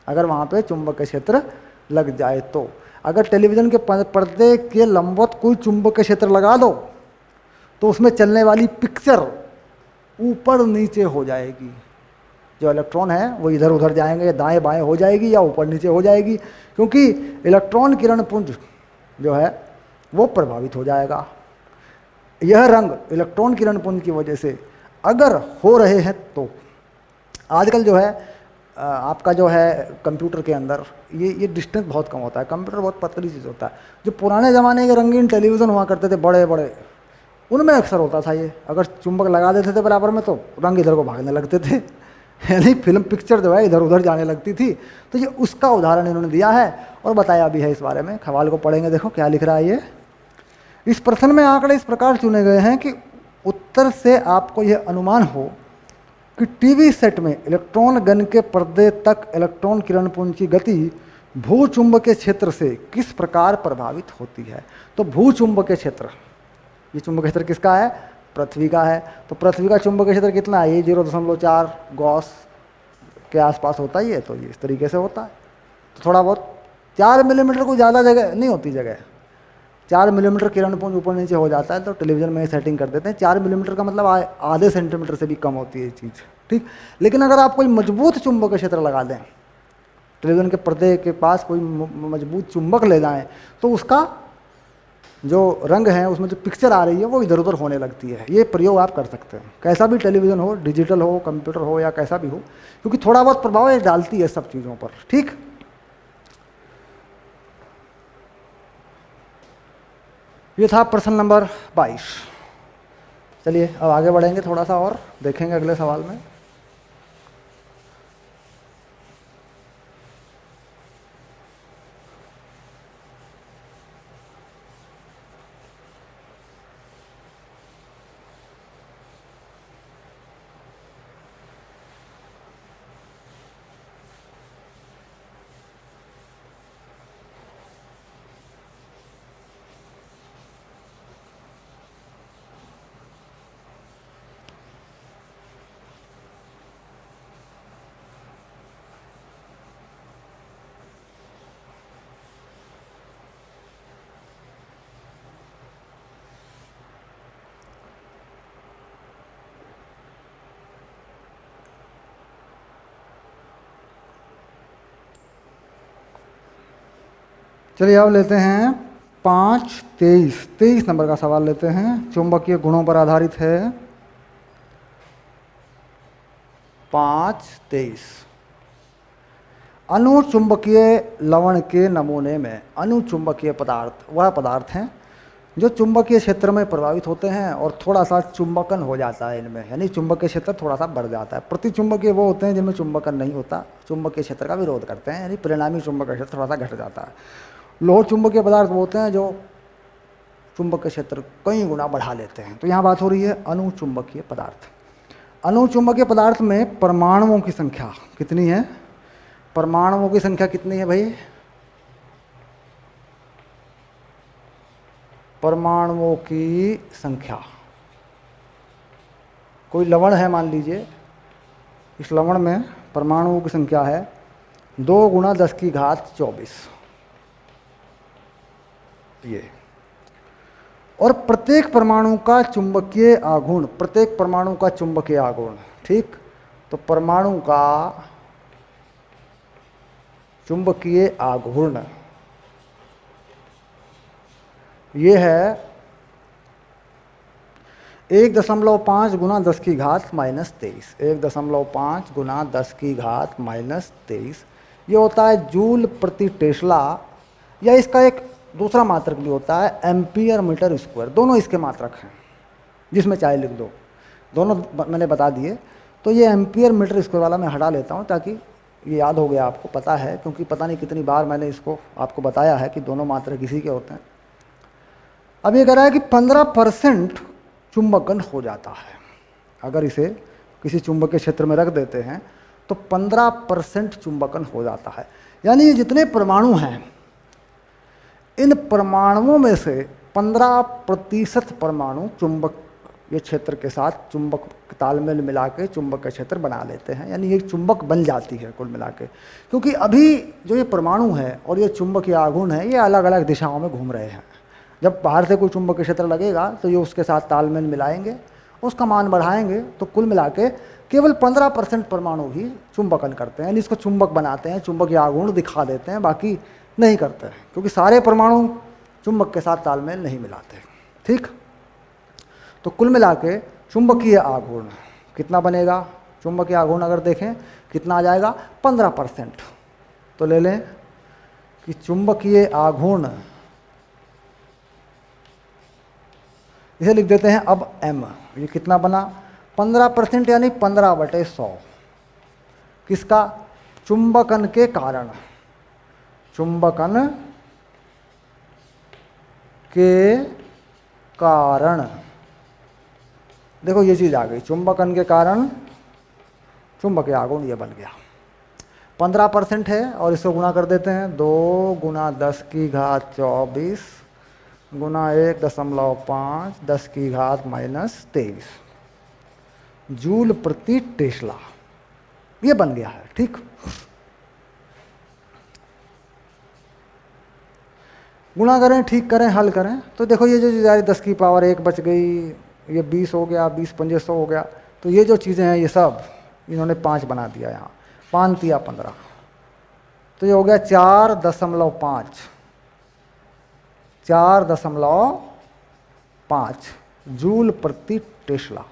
अगर वहाँ पे चुंबकीय क्षेत्र लग जाए तो, अगर टेलीविज़न के पर्दे के लंबवत कोई चुंबकीय क्षेत्र लगा दो तो उसमें चलने वाली पिक्चर ऊपर नीचे हो जाएगी। जो इलेक्ट्रॉन है वो इधर उधर जाएंगे, दाएं बाएं हो जाएगी या ऊपर नीचे हो जाएगी, क्योंकि इलेक्ट्रॉन किरण पुंज जो है वो प्रभावित हो जाएगा। यह रंग इलेक्ट्रॉन किरण पुंज की वजह से अगर हो रहे हैं तो आजकल जो है आपका जो है कंप्यूटर के अंदर ये डिस्टेंस बहुत कम होता है, कंप्यूटर बहुत पतली चीज़ होता है। जो पुराने ज़माने के रंगीन टेलीविज़न हुआ करते थे बड़े बड़े, उनमें अक्सर होता था ये, अगर चुंबक लगा देते थे बराबर में तो रंग इधर को भागने लगते थे, यानी फिल्म पिक्चर जो है इधर उधर जाने लगती थी। तो ये उसका उदाहरण इन्होंने दिया है और बताया भी है इस बारे में। सवाल को पढ़ेंगे, देखो क्या लिख रहा है ये। इस प्रश्न में आंकड़े इस प्रकार चुने गए हैं कि उत्तर से आपको यह अनुमान हो कि टीवी सेट में इलेक्ट्रॉन गन के पर्दे तक इलेक्ट्रॉन किरण पुंज की गति भूचुंबकीय क्षेत्र से किस प्रकार प्रभावित होती है। तो भूचुंबकीय क्षेत्र, ये चुंबकीय क्षेत्र किसका है? पृथ्वी का है। तो पृथ्वी का चुंबकीय क्षेत्र कितना है? ये 0.4 गॉस के आसपास होता ही है, तो ये इस तरीके से होता है। तो थोड़ा बहुत 4 मिलीमीटर को ज़्यादा जगह नहीं होती, जगह 4 मिलीमीटर किरण पुंज ऊपर नीचे हो जाता है, तो टेलीविज़न में सेटिंग कर देते हैं। 4 मिलीमीटर का मतलब आधे सेंटीमीटर से भी कम होती है ये चीज़, ठीक। लेकिन अगर आप कोई मजबूत चुंबकीय क्षेत्र लगा दें, टेलीविज़न के पर्दे के पास कोई मजबूत चुंबक ले जाएं, तो उसका जो रंग है उसमें जो पिक्चर आ रही है वो इधर उधर होने लगती है। ये प्रयोग आप कर सकते हैं, कैसा भी टेलीविज़न हो, डिजिटल हो, कंप्यूटर हो या कैसा भी हो, क्योंकि थोड़ा बहुत प्रभाव ये डालती है सब चीज़ों पर, ठीक। ये था प्रश्न नंबर 22। चलिए अब आगे बढ़ेंगे, थोड़ा सा और देखेंगे अगले सवाल में। चलिए अब लेते हैं 23 नंबर का सवाल लेते हैं। चुंबकीय गुणों पर आधारित है। 5.23 अनुचुंबकीय लवण के नमूने में अनुचुंबकीय पदार्थ वह पदार्थ हैं जो चुंबकीय क्षेत्र में प्रभावित होते हैं और थोड़ा सा चुंबकन हो जाता है इनमें, यानी चुंबकीय क्षेत्र थोड़ा सा बढ़ जाता है। प्रतिचुंबकीय वो होते हैं जिनमें चुंबकन नहीं होता, चुंबकीय क्षेत्र का विरोध करते हैं, यानी परिणामी चुंबकीय क्षेत्र थोड़ा सा घट जाता है। लोह चुंबकीय पदार्थ वो होते हैं जो चुंबकीय क्षेत्र कई गुना बढ़ा लेते हैं। तो यहाँ बात हो रही है अनुचुंबकीय पदार्थ। अनुचुंबकीय पदार्थ में परमाणुओं की संख्या कितनी है? परमाणुओं की संख्या कितनी है भाई? परमाणुओं की संख्या, कोई लवण है मान लीजिए, इस लवण में परमाणुओं की संख्या है 2 × 10⁻²৪। ये। और प्रत्येक परमाणु का चुंबकीय आघूर्ण, प्रत्येक परमाणु का चुंबकीय आघूर्ण, ठीक, तो परमाणु का चुंबकीय आघूर्ण ये है 1.5 गुना 10 की घात -23, 1.5 गुना 10 की घात -23, ये होता है जूल प्रति टेस्ला, या इसका एक दूसरा मात्रक भी होता है एम्पियर मीटर स्क्वायर। दोनों इसके मात्रक हैं, जिसमें चाहे लिख दो, दोनों मैंने बता दिए। तो ये एम्पियर मीटर स्क्वायर वाला मैं हटा लेता हूँ ताकि ये याद हो गया, आपको पता है, क्योंकि पता नहीं कितनी बार मैंने इसको आपको बताया है कि दोनों मात्रक इसी के होते हैं। अब ये कह रहा है कि 15% चुंबकन हो जाता है। अगर इसे किसी चुंबकीय क्षेत्र में रख देते हैं तो 15% चुंबकन हो जाता है। यानी ये जितने परमाणु हैं, इन परमाणुओं में से 15% परमाणु चुंबक ये क्षेत्र के साथ चुंबक तालमेल मिला के चुंबक का क्षेत्र बना लेते हैं, यानी एक चुंबक बन जाती है कुल मिला के। क्योंकि अभी जो ये परमाणु है और ये चुंबकीय आघूर्ण है, ये अलग अलग दिशाओं में घूम रहे हैं। जब बाहर से कोई चुंबकीय क्षेत्र लगेगा तो ये उसके साथ तालमेल मिलाएंगे, उसका मान बढ़ाएंगे, तो कुल मिला के केवल 15% परमाणु ही चुंबकन करते हैं, यानी इसको चुंबक बनाते हैं, चुंबकीय आघूर्ण दिखा देते हैं, बाकी नहीं करते हैं, क्योंकि सारे परमाणु चुंबक के साथ तालमेल नहीं मिलाते। ठीक, तो कुल मिला के चुंबकीय आघूर्ण कितना बनेगा? चुंबकीय आघूर्ण अगर देखें कितना आ जाएगा? 15%। तो ले लें कि चुंबकीय आघूर्ण, इसे लिख देते हैं अब m। ये कितना बना? 15% यानी 15/100। किसका? चुंबकन के कारण, चुंबकन के कारण। देखो ये चीज़ आ गई, चुंबकन के कारण चुंबकीय आघूर्ण ये बन गया। 15% है और इसको गुणा कर देते हैं, 2 गुना 10 की घात 24 गुना 1.5 10 की घात -23 जूल प्रति टेस्ला, ये बन गया है। ठीक, गुणा करें, ठीक करें, हल करें, तो देखो ये जो चीज़ आ रही 10 की पावर 1 बच गई, ये 20 हो गया, 20 पंजे 100 हो गया। तो ये जो चीज़ें हैं ये सब इन्होंने 5 बना दिया, यहाँ 5 तिया 15, तो ये हो गया 4.5 जूल प्रति टेस्ला।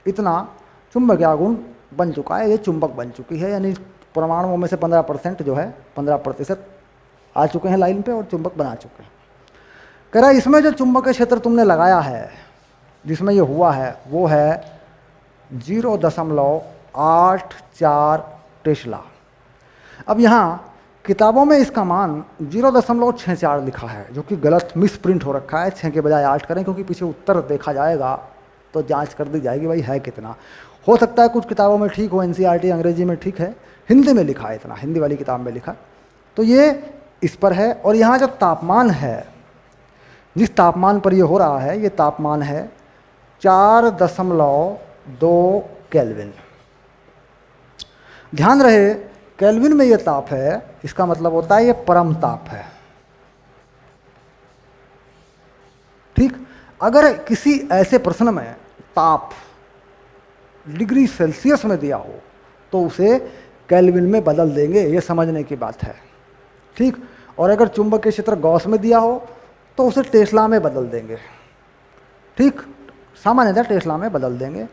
इतना चुंबकीय आघूर्ण बन चुका है, ये चुंबक बन चुकी है, यानी परमाणुओं में से 15% जो है 15% आ चुके हैं लाइन पे और चुंबक बना चुके हैं। कह रहा है इसमें जो चुंबकीय क्षेत्र तुमने लगाया है, जिसमें ये हुआ है, वो है 0.84 टेस्ला। अब यहाँ किताबों में इसका मान 0.64 लिखा है, जो कि गलत मिस प्रिंट हो रखा है। 6 के बजाय 8 करें, क्योंकि पीछे उत्तर देखा जाएगा तो जांच कर दी जाएगी भाई है कितना। हो सकता है कुछ किताबों में ठीक हो, NCERT अंग्रेजी में ठीक है, हिंदी में लिखा है इतना, हिंदी वाली किताब में लिखा, तो ये इस पर है। और यहाँ जो तापमान है, जिस तापमान पर ये हो रहा है, ये तापमान है 4.2 केल्विन। ध्यान रहे केल्विन में ये ताप है, इसका मतलब होता है ये परम ताप है। ठीक, अगर किसी ऐसे प्रश्न में ताप डिग्री सेल्सियस में दिया हो तो उसे केल्विन में बदल देंगे, ये समझने की बात है। ठीक, और अगर चुंबकीय क्षेत्र गॉस में दिया हो तो उसे टेस्ला में बदल देंगे। ठीक, सामान्यतः टेस्ला में बदल देंगे,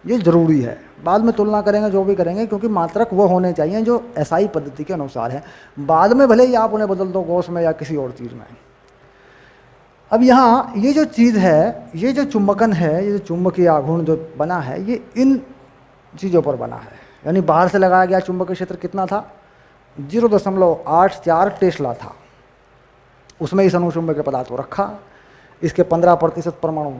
ये ज़रूरी है। बाद में तुलना करेंगे जो भी करेंगे, क्योंकि मात्रक वो होने चाहिए जो SI पद्धति के अनुसार है। बाद में भले ही आप उन्हें बदल दो गॉस में या किसी और चीज़ में। अब यहाँ ये जो चीज़ है, ये जो चुंबकन है, ये जो चुंबकीय आघूर्ण जो बना है, ये इन चीज़ों पर बना है। यानी बाहर से लगाया गया चुंबकीय क्षेत्र कितना था? 0.84 टेस्ला था। उसमें इस अनुचुंबकीय पदार्थ को रखा, इसके 15% परमाणु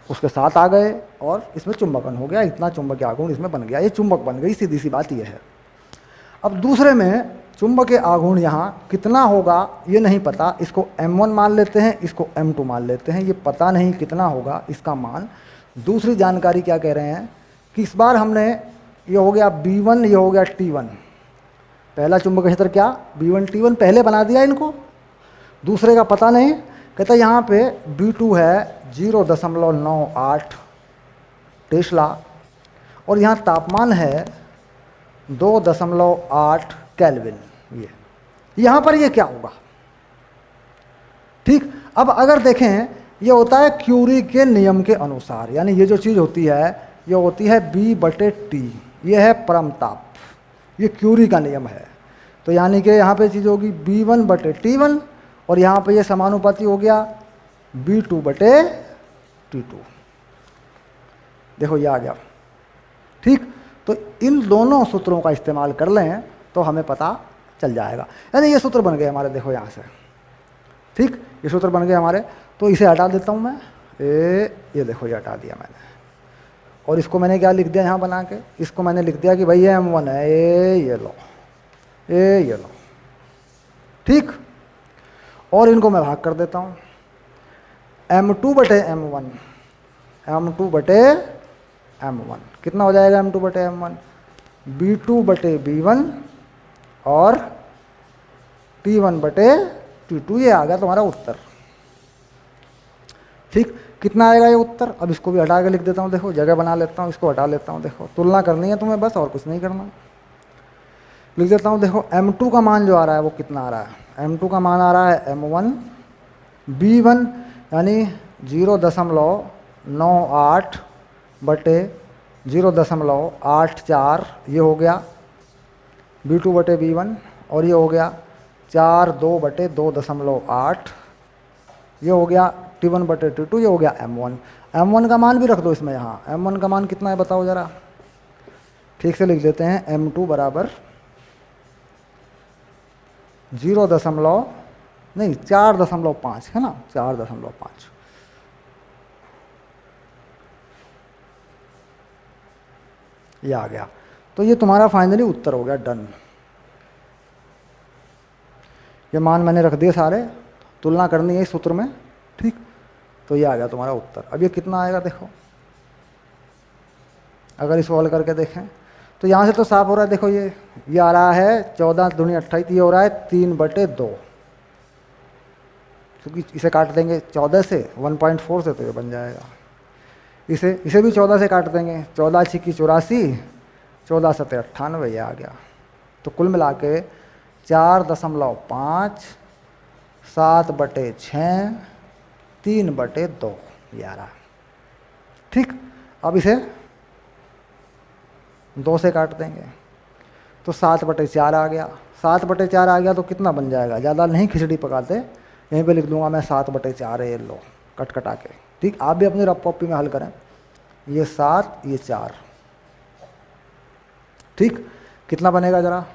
उसके साथ आ गए और इसमें चुंबकन हो गया, इतना चुंबकीय आघूर्ण इसमें बन गया, ये चुंबक बन गई, सीधी सी बात ये है। अब दूसरे में चुंबकीय आघूर्ण यहाँ कितना होगा ये नहीं पता, इसको M1 मान लेते हैं, इसको M2 मान लेते हैं, ये पता नहीं कितना होगा इसका मान। दूसरी जानकारी क्या कह रहे हैं कि इस बार हमने, ये हो गया B1, ये हो गया T1। पहला चुंबकीय क्षेत्र क्या? B1 T1 पहले बना दिया इनको, दूसरे का पता नहीं, कहता है यहाँ पे B2 है 0.98 टेस्ला और यहाँ तापमान है 2.8 केल्विन। ये यहाँ पर ये क्या होगा? ठीक, अब अगर देखें ये होता है क्यूरी के नियम के अनुसार, यानी ये जो चीज़ होती है ये होती है B/T, ये है परम ताप, ये क्यूरी का नियम है। तो यानी कि यहाँ पे चीज़ होगी B1/T1 और यहाँ पे ये समानुपाती हो गया B2/T2। देखो ये आ गया। ठीक, तो इन दोनों सूत्रों का इस्तेमाल कर लें तो हमें पता चल जाएगा। यानी ये सूत्र बन गए हमारे, देखो यहाँ से। ठीक, ये सूत्र बन गए हमारे। तो इसे हटा देता हूँ मैं, ये देखो ये हटा दिया मैंने, और इसको मैंने क्या लिख दिया यहाँ बना के, इसको मैंने लिख दिया कि भाई ये M1 है, ये लो, ये लो। ठीक, और इनको मैं भाग कर देता हूँ M2/M1, M2/M1 कितना हो जाएगा? M2/M1 B2/B1 और T1/T2। ये आ गया तुम्हारा उत्तर। ठीक, कितना आएगा ये उत्तर? अब इसको भी हटा के लिख देता हूँ, देखो जगह बना लेता हूँ, इसको हटा लेता हूँ। देखो तुलना करनी है तुम्हें बस, और कुछ नहीं करना। लिख देता हूँ, देखो M2 का मान जो आ रहा है वो कितना आ रहा है? M2 का मान आ रहा है M1 B1 यानी 0.98 बटे 0.84, ये हो गया B2/B1, और ये हो गया 4/2/2.8, ये हो गया T1/T2, ये हो गया M1। M1 का मान भी रख दो इसमें, यहाँ M1 का मान कितना है बताओ ज़रा, ठीक से लिख देते हैं। M2 बराबर 4.5 है ना, 4.5। ये आ गया। तो ये तुम्हारा फाइनली उत्तर हो गया, डन। ये मान मैंने रख दिए सारे, तुलना करनी है इस सूत्र में। ठीक, तो ये आ गया तुम्हारा उत्तर। अब ये कितना आएगा देखो, अगर इस सॉल्व करके देखें तो यहाँ से तो साफ हो रहा है। देखो ये आ रहा है 14 दूनी 28, ये हो रहा है 3/2, क्योंकि इसे काट देंगे 14 से 1.4 से तो ये बन जाएगा। इसे भी 14 से काट देंगे, 14 × 84, 14 × 98, ये आ गया। तो कुल मिला के 4.5, 7/6, 3/2 ये आ रहा। ठीक, अब इसे 2 से काट देंगे तो 7/4 आ गया। 7/4 आ गया तो कितना बन जाएगा? ज़्यादा नहीं खिचड़ी पकाते, यहीं पे लिख दूंगा मैं 7/4 है, ये लो कट कटा के। ठीक, आप भी अपनी रफ कॉपी में हल करें, ये 7 ये 4। ठीक, कितना बनेगा ज़रा?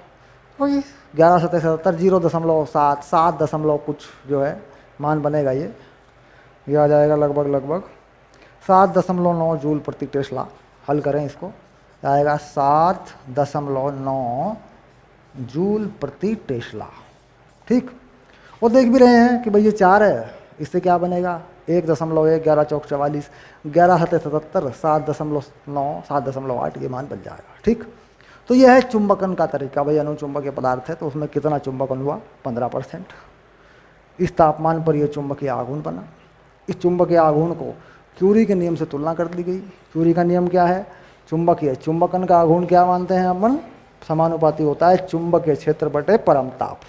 वही 11 × 77, 0.7, 7 कुछ जो है मान बनेगा। ये आ जाएगा लगभग 7.9 जूल प्रति टेस्ला। हल करें इसको, आएगा 7.9 जूल प्रति टेस्ला। ठीक, वो देख भी रहे हैं कि भाई ये 4 है, इससे क्या बनेगा? 1.1, 11 × 4 = 44, 11 × 77, 7.9, 7.8 ये मान बन जाएगा। ठीक, तो यह है चुंबकन का तरीका। भाई अनुचुंबकीय पदार्थ है तो उसमें कितना चुंबकन हुआ? 15%। इस तापमान पर यह चुंबकीय आघूर्ण बना। इस चुंबकीय आघूर्ण को क्यूरी के नियम से तुलना कर दी गई। क्यूरी का नियम क्या है? चुंबकीय चुंबकन का आघूर्ण क्या मानते हैं अपन? समानुपाती होता है चुंबकीय क्षेत्र बटे परम ताप।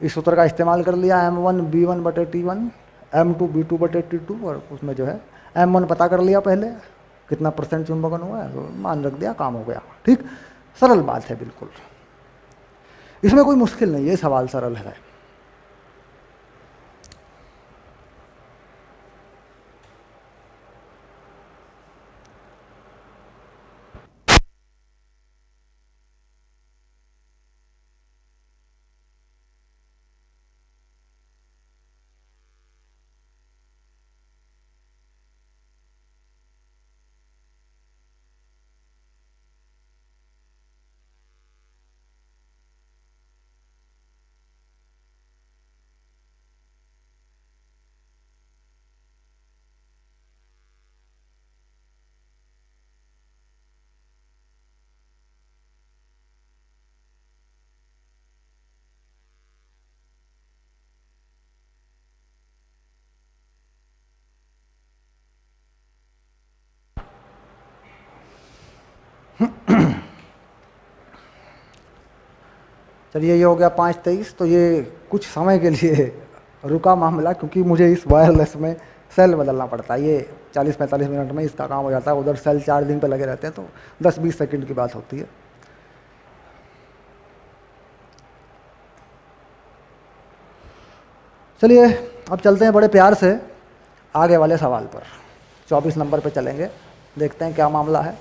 इस सूत्र का इस्तेमाल कर लिया, M1 B1/T1, M2 B2/T2, और उसमें जो है M1 पता कर लिया पहले कितना % चुंबकन हुआ है, तो मान रख दिया, काम हो गया। ठीक, सरल बात है बिल्कुल, इसमें कोई मुश्किल नहीं है, सवाल सरल है। चलिए ये हो गया 5:23। तो ये कुछ समय के लिए रुका मामला, क्योंकि मुझे इस वायरलेस में सेल बदलना पड़ता है। ये 40-45 मिनट में इसका काम हो जाता है, उधर सेल चार्जिंग पे लगे रहते हैं, तो 10-20 सेकंड की बात होती है। चलिए अब चलते हैं बड़े प्यार से आगे वाले सवाल पर। 24 नंबर पे चलेंगे, देखते हैं क्या मामला है।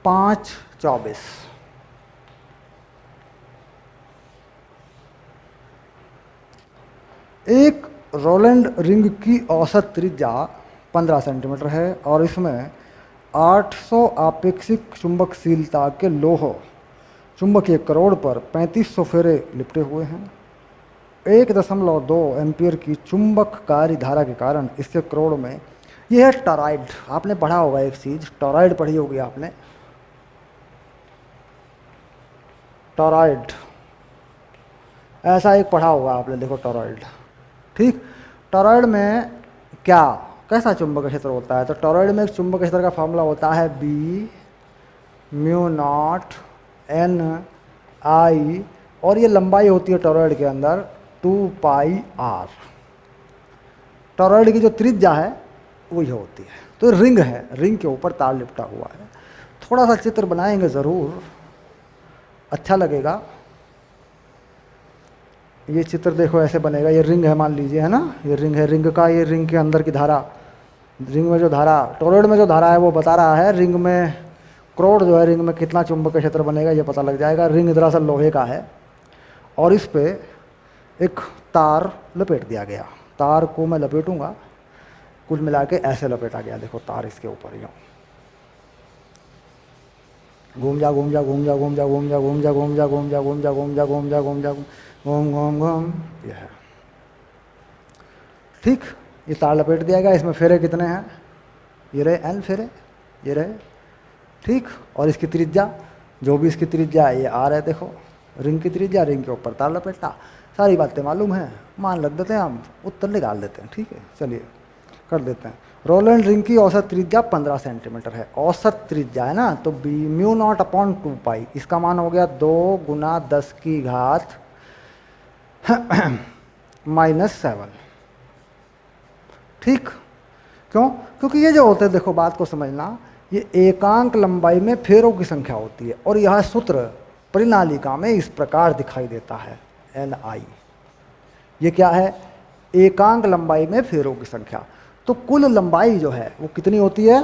पाँच 24। एक रोलैंड रिंग की औसत त्रिज्या 15 सेंटीमीटर है और इसमें 800 आपेक्षिक चुंबकशीलता के लोह चुंबकीय करोड़ पर 3500 फेरे लिपटे हुए हैं। 1.2 एम्पियर की चुंबककारी धारा के कारण इसके करोड़ में, यह है टॉरॉइड। आपने पढ़ा होगा एक चीज़, टॉरॉइड पढ़ी होगी आपने, टॉरॉइड ऐसा एक पढ़ा होगा आपने, देखो टॉरॉइड। ठीक, टॉरॉइड में क्या कैसा चुंबक क्षेत्र होता है? तो टॉरॉइड में एक चुंबक क्षेत्र का फॉर्मूला होता है B μ0 N I, और ये लंबाई होती है टॉरॉइड के अंदर 2πr। टॉरॉइड की जो त्रिज्या है वही होती है। तो रिंग है, रिंग के ऊपर तार लिपटा हुआ है। थोड़ा सा चित्र बनाएंगे ज़रूर, अच्छा लगेगा। ये चित्र देखो ऐसे बनेगा। ये रिंग है मान लीजिए, है ना, ये रिंग है। रिंग का, ये रिंग के अंदर की धारा, रिंग में जो धारा, टॉरॉइड में जो धारा है वो बता रहा है रिंग में, करोड़ जो है रिंग में कितना चुंबकीय क्षेत्र बनेगा ये पता लग जाएगा। रिंग दरअसल लोहे का है और इस पे एक तार लपेट दिया गया। तार को मैं लपेटूंगा, कुल मिला के ऐसे लपेटा गया। देखो तार इसके ऊपर यूँ घूम जा घूम जा घूम जा घूम जा घूम जा घूम जा घूम जा घूम जा घूम जा घूम जा घूम जा घूम जा घूम घूम घूम, यह है। ठीक, ये तार लपेट दिया गया। इसमें फेरे कितने हैं? ये रहे N फेरे, ये रहे। ठीक, और इसकी त्रिज्या, जो भी इसकी त्रिज्या है ये R है। देखो रिंग की त्रिज्या, रिंग के ऊपर तार लपेटा, सारी बातें मालूम है। मान लग देते हैं हम, उत्तर निकाल देते हैं। ठीक है, चलिए कर देते हैं। रोलैंड रिंग की औसत त्रिज्या 15 सेंटीमीटर है। औसत त्रिज्या है ना, तो B μ0/2π, इसका मान हो गया 2 × 10⁻⁻⁷। ठीक, क्यों? क्योंकि ये जो होते हैं, देखो बात को समझना, ये एकांक लंबाई में फेरों की संख्या होती है और यह सूत्र परिनालिका में इस प्रकार दिखाई देता है Ni। ये क्या है? एकांक लंबाई में फेरों की संख्या। तो कुल लंबाई जो है वो कितनी होती है?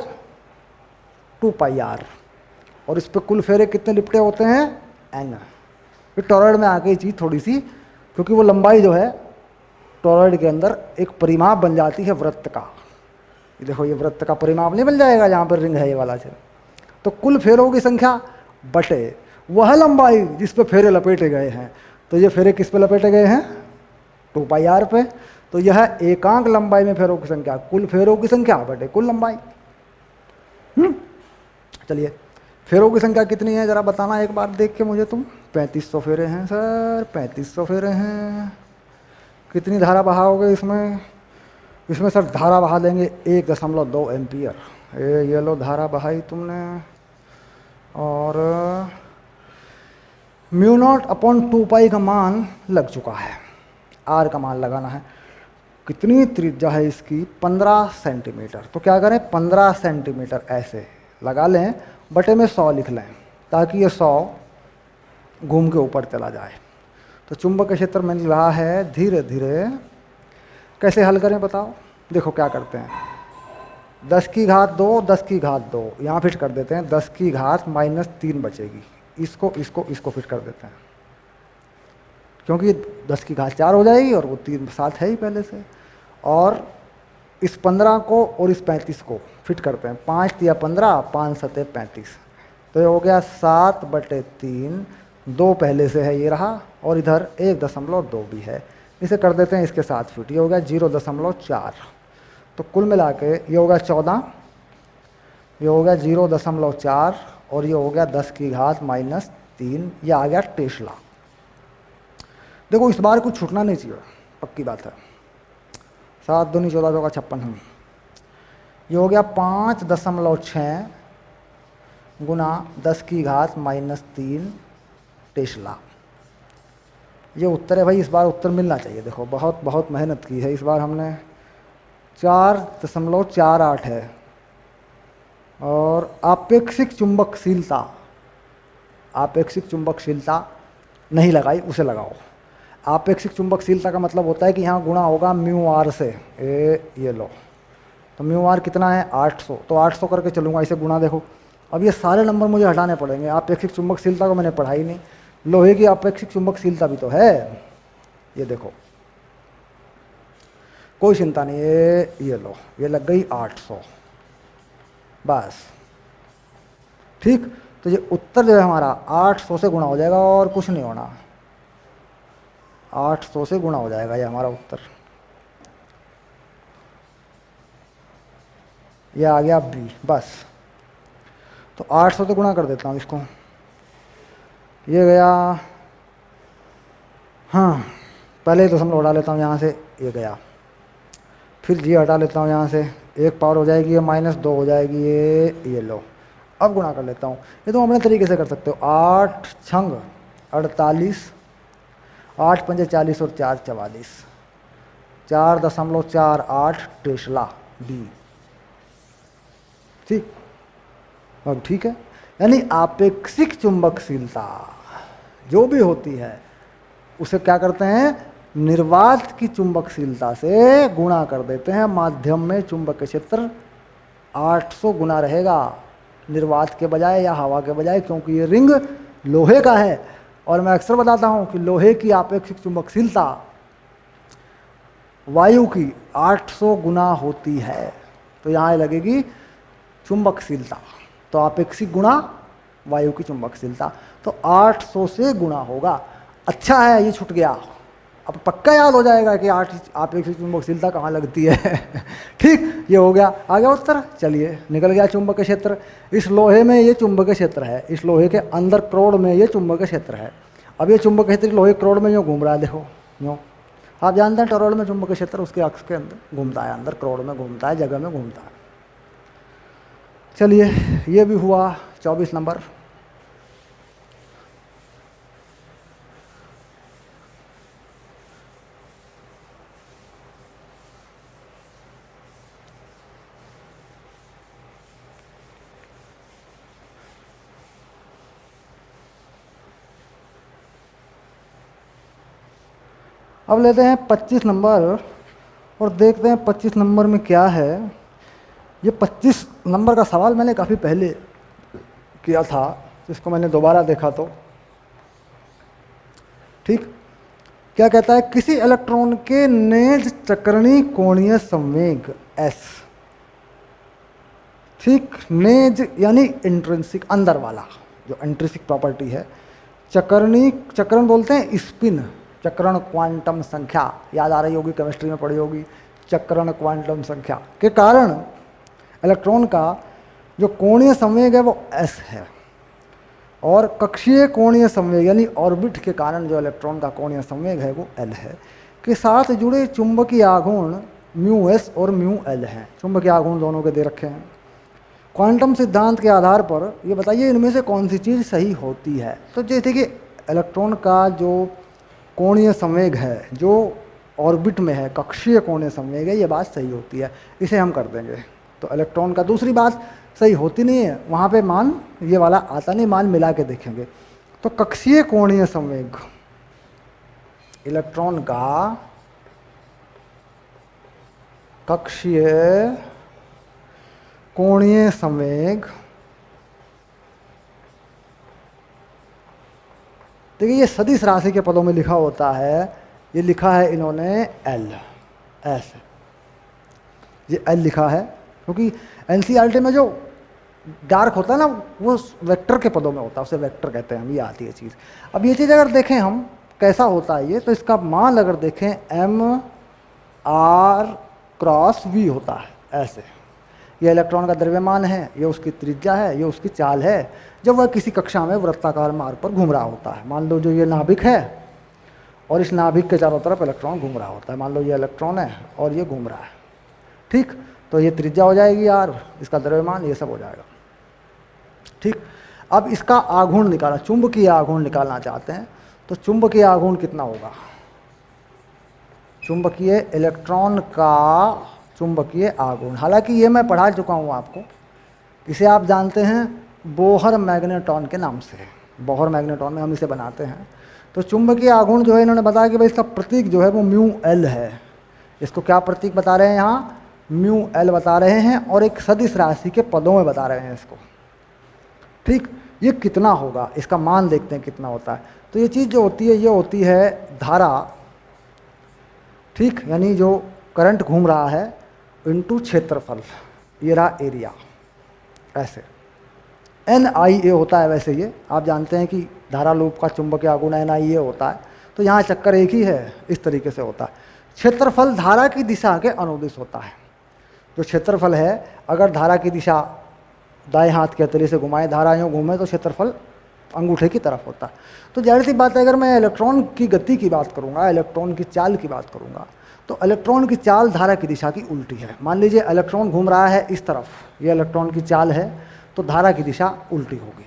2πr, और इस पे कुल फेरे कितने लिपटे होते हैं? N। फिर टॉरॉइड में आके ये चीज़ थोड़ी सी, क्योंकि वो लंबाई जो है टॉरॉइड के अंदर एक परिमाप बन जाती है वृत्त का। ये देखो, ये वृत्त का परिमाप नहीं बन जाएगा जहाँ पर रिंग है ये वाला चीज। तो कुल फेरों की संख्या बटे वह लंबाई जिस पे फेरे लपेटे गए हैं। तो ये फेरे किस पे लपेटे गए हैं? 2πr पे। तो यह एकांक लंबाई में फेरों की संख्या, कुल फेरों की संख्या बटे कुल लंबाई। चलिए, फेरों की संख्या कितनी है जरा बताना एक बार देख के मुझे तुम। 3500 फेरे हैं सर, 3500 फेरे हैं। कितनी धारा बहाओगे इसमें? इसमें सर धारा बहा देंगे 1.2 एम्पियर। ये लो धारा बहाई तुमने, और μ0/2π का मान लग चुका है। R का मान लगाना है। कितनी त्रिज्या है इसकी? 15 सेंटीमीटर। तो क्या करें, 15 सेंटीमीटर ऐसे लगा लें, बटे में 100 लिख लें, ताकि ये 100 घूम के ऊपर चला जाए। तो चुंबकीय क्षेत्र मिल रहा है धीरे धीरे। कैसे हल करें बताओ? देखो क्या करते हैं, 10 की घात 2, 10 की घात 2 यहाँ फिट कर देते हैं, 10 की घात -3 बचेगी। इसको फिट कर देते हैं, क्योंकि 10 की घात 4 हो जाएगी और वो 3 7 है ही पहले से। और इस 15 को और इस 35 को फिट करते हैं, 5 या 15, 5 7 35, तो ये हो गया 7/3। 2 पहले से है, ये रहा, और इधर 1.2 भी है, इसे कर देते हैं इसके साथ फिट, ये हो गया 0.4। तो कुल मिला के ये हो गया 14, ये हो गया 0.4, और ये हो गया 10 की घात -3, ये आ गया टेस्ला। देखो इस बार कुछ छूटना नहीं चाहिए, पक्की बात है। 7 दूनी 14 का 56। ये हो गया 5.6 गुना 10 की घात -3 टेस्ला। ये उत्तर है भाई, इस बार उत्तर मिलना चाहिए। देखो बहुत बहुत मेहनत की है इस बार हमने। 4.48 है। और आपेक्षिक चुंबकशीलता, आपेक्षिक चुंबकशीलता नहीं लगाई, उसे लगाओ। आपेक्षिक चुंबकशीलता का मतलब होता है कि यहाँ गुणा होगा म्यू आर से। ये लो, तो म्यू आर कितना है 800, तो 800 करके चलूँगा, इसे गुणा। देखो अब ये सारे नंबर मुझे हटाने पड़ेंगे, आपेक्षिक चुंबकशीलता को मैंने पढ़ा ही नहीं। लोहे की आपेक्षिक चुंबकशीलता भी तो है, ये देखो, कोई चिंता नहीं। ये लो, ये लग गई 800, बस ठीक। तो ये उत्तर जो है हमारा 800 से गुणा हो जाएगा और कुछ नहीं होना, 800 से गुणा हो जाएगा ये हमारा उत्तर। ये आ गया बी, बस। तो 800 से गुणा कर देता हूँ इसको, ये गया, हाँ पहले तो दशमलव हटा लेता हूँ यहाँ से, ये गया, फिर जी हटा लेता हूँ यहाँ से, 1 पावर हो जाएगी, ये -2 हो जाएगी, ये लो। अब गुणा कर लेता हूँ, ये तुम अपने तरीके से कर सकते हो। 8 छंग 48, 8 पंजे 40 और 4 44, 4.48 टेस्ला बी, ठीक। अब ठीक है, यानी आपेक्षिक चुंबकशीलता जो भी होती है उसे क्या करते हैं, निर्वात की चुंबकशीलता से गुणा कर देते हैं। माध्यम में चुंबकीय क्षेत्र 800 गुना रहेगा निर्वात के बजाय या हवा के बजाय, क्योंकि ये रिंग लोहे का है। और मैं अक्सर बताता हूँ कि लोहे की आपेक्षिक चुंबकशीलता वायु की 800 गुना होती है। तो यहाँ लगेगी चुंबकशीलता, तो आपेक्षिक गुणा वायु की चुंबकशीलता, तो 800 से गुणा होगा। अच्छा है ये छूट गया, अब पक्का याद हो जाएगा कि आपेक्षिक चुंबकशीलता कहाँ लगती है। ठीक, ये हो गया, आ गया उत्तर। चलिए निकल गया चुंबकीय क्षेत्र। इस लोहे में ये चुंबकीय क्षेत्र है, इस लोहे के अंदर करोड़ में ये चुंबकीय क्षेत्र है। अब ये चुंबकीय क्षेत्र लोहे करोड़ में यूँ घूम रहा है, देखो यूँ। आप जानते हैं टरोड़ में चुंबकीय क्षेत्र उसके अक्ष के अंदर घूमता है, अंदर करोड़ में घूमता है, जगह में घूमता है। चलिए ये भी हुआ 24 नंबर। अब लेते हैं 25 नंबर और देखते हैं 25 नंबर में क्या है। ये 25 नंबर का सवाल मैंने काफ़ी पहले किया था, जिसको मैंने दोबारा देखा तो ठीक। क्या कहता है, किसी इलेक्ट्रॉन के नेज चक्रणीय कोणीय संवेग S, ठीक, नेज यानी इंट्रिंसिक, अंदर वाला जो इंट्रिंसिक प्रॉपर्टी है। चक्रणीय, चक्रण बोलते हैं स्पिन, चक्रण क्वांटम संख्या याद आ रही होगी, केमिस्ट्री में पढ़ी होगी। चक्रण क्वांटम संख्या के कारण इलेक्ट्रॉन का जो कोणीय संवेग है वो S है, और कक्षीय कोणीय संवेग यानी ऑर्बिट के कारण जो इलेक्ट्रॉन का कोणीय संवेग है वो L है, के साथ जुड़े चुंबकीय आघूर्ण μS और μL हैं। चुंबकीय आघूर्ण दोनों के दे रखे हैं। क्वांटम सिद्धांत के आधार पर ये बताइए इनमें से कौन सी चीज़ सही होती है। तो जैसे कि इलेक्ट्रॉन का जो कोणीय संवेग है जो ऑर्बिट में है, कक्षीय कोणीय संवेग है, ये बात सही होती है, इसे हम कर देंगे। तो इलेक्ट्रॉन का दूसरी बात सही होती नहीं है, वहाँ पे मान ये वाला आता नहीं, मान मिला के देखेंगे। तो कक्षीय कोणीय संवेग इलेक्ट्रॉन का कक्षीय कोणीय संवेग, देखिए ये सदिश राशि के पदों में लिखा होता है, ये लिखा है इन्होंने एल, ऐसे ये एल लिखा है, क्योंकि एनसीईआरटी में जो डार्क होता है ना वो वेक्टर के पदों में होता है, उसे वेक्टर कहते हैं हम, ये आती है चीज़। अब ये चीज़ अगर देखें हम कैसा होता है ये, तो इसका मान अगर देखें एम आर क्रॉस वी होता है ऐसे। ये इलेक्ट्रॉन का द्रव्यमान है, ये उसकी त्रिज्या है, ये उसकी चाल है जब वह किसी कक्षा में वृत्ताकार मार्ग पर घूम रहा होता है। मान लो जो ये नाभिक है और इस नाभिक के चारों तरफ इलेक्ट्रॉन घूम रहा होता है, मान लो ये इलेक्ट्रॉन है और ये घूम रहा है, ठीक। तो ये त्रिज्या हो जाएगी आर, इसका द्रव्यमान, ये सब हो जाएगा, ठीक। अब इसका आघूर्ण निकालना, चुंबकीय आघूर्ण निकालना चाहते हैं, तो चुंबकीय आघूर्ण कितना होगा, चुंबकीय इलेक्ट्रॉन का चुंबकीय आघूर्ण। हालांकि ये मैं पढ़ा चुका हूँ आपको, इसे आप जानते हैं बोहर मैग्नेट्रॉन के नाम से, बोहर मैग्नेट्रॉन में हम इसे बनाते हैं। तो चुंबकीय आघूर्ण जो है इन्होंने बताया कि भाई इसका प्रतीक जो है वो म्यू एल है। इसको क्या प्रतीक बता रहे हैं यहाँ, म्यू एल बता रहे हैं, और एक सदिश राशि के पदों में बता रहे हैं इसको, ठीक। ये कितना होगा, इसका मान देखते हैं कितना होता है। तो ये चीज़ जो होती है ये होती है धारा, ठीक, यानी जो करंट घूम रहा है इनटू क्षेत्रफल, ये रहा एरिया, ऐसे एन आई ए होता है। वैसे ये आप जानते हैं कि धारा लूप का चुंबकीय आघूर्ण एन आई ए होता है, तो यहाँ चक्कर एक ही है, इस तरीके से होता है। क्षेत्रफल धारा की दिशा के अनुदिश होता है। जो क्षेत्रफल है, अगर धारा की दिशा दाएं हाथ के हथेली से घुमाए, धारा यूँ घूमे, तो क्षेत्रफल अंगूठे की तरफ होता है। तो जाहिर सी बात है, अगर मैं इलेक्ट्रॉन की गति की बात करूँगा, इलेक्ट्रॉन की चाल की बात करूँगा, तो इलेक्ट्रॉन की चाल धारा की दिशा की उल्टी है। मान लीजिए इलेक्ट्रॉन घूम रहा है इस तरफ, ये इलेक्ट्रॉन की चाल है, तो धारा की दिशा उल्टी होगी,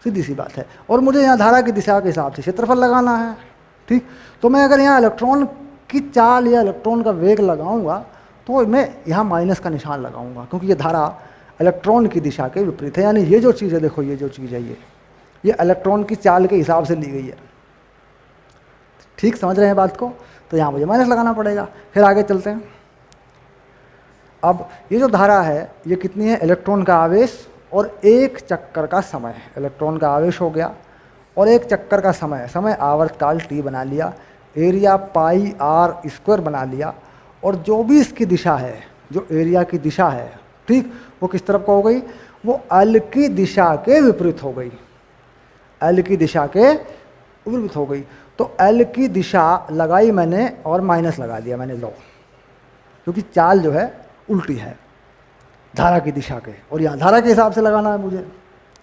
सीधी सी बात है। और मुझे यहाँ धारा की दिशा के हिसाब से क्षेत्रफल लगाना है, ठीक। तो मैं अगर यहाँ इलेक्ट्रॉन की चाल या इलेक्ट्रॉन का वेग लगाऊंगा, तो मैं यहाँ माइनस का निशान लगाऊंगा, क्योंकि ये धारा इलेक्ट्रॉन की दिशा के विपरीत है। यानी ये जो चीज़ है, देखो ये जो चीज़ है, ये इलेक्ट्रॉन की चाल के हिसाब से ली गई है, ठीक, समझ रहे हैं बात को। तो यहाँ मुझे माइनस लगाना पड़ेगा। फिर आगे चलते हैं। अब ये जो धारा है ये कितनी है, इलेक्ट्रॉन का आवेश और एक चक्कर का समय। इलेक्ट्रॉन का आवेश हो गया और एक चक्कर का समय, समय आवर्तकाल टी बना लिया, एरिया पाई आर स्क्वायर बना लिया, और जो भी इसकी दिशा है, जो एरिया की दिशा है, ठीक, वो किस तरफ को हो गई, वो एल की दिशा के विपरीत हो गई, एल की दिशा के विपरीत हो गई। तो एल की दिशा लगाई मैंने और माइनस लगा दिया मैंने, लो, क्योंकि चाल जो है उल्टी है धारा की दिशा के, और यहाँ धारा के हिसाब से लगाना है मुझे।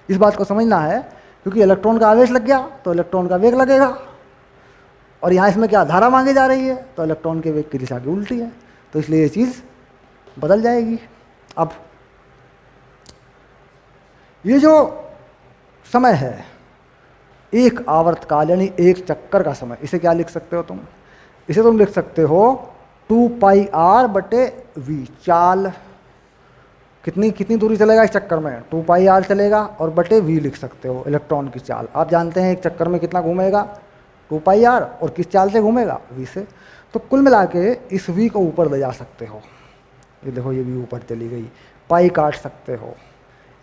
इस बात को समझना है, क्योंकि इलेक्ट्रॉन का आवेश लग गया तो इलेक्ट्रॉन का वेग लगेगा, और यहाँ इसमें क्या धारा मांगी जा रही है, तो इलेक्ट्रॉन के वेग की दिशा की उल्टी है, तो इसलिए ये चीज़ बदल जाएगी। अब ये जो समय है, एक आवर्तकाल यानी एक चक्कर का समय, इसे क्या लिख सकते हो तुम, इसे तुम लिख सकते हो 2 पाई आर बटे वी। चाल कितनी दूरी चलेगा इस चक्कर में, 2 पाई आर चलेगा, और बटे वी लिख सकते हो इलेक्ट्रॉन की चाल। आप जानते हैं एक चक्कर में कितना घूमेगा, 2 पाई आर, और किस चाल से घूमेगा, वी से। तो कुल मिला के इस वी को ऊपर ले जा सकते हो, ये देखो ये वी ऊपर चली गई, पाई काट सकते हो,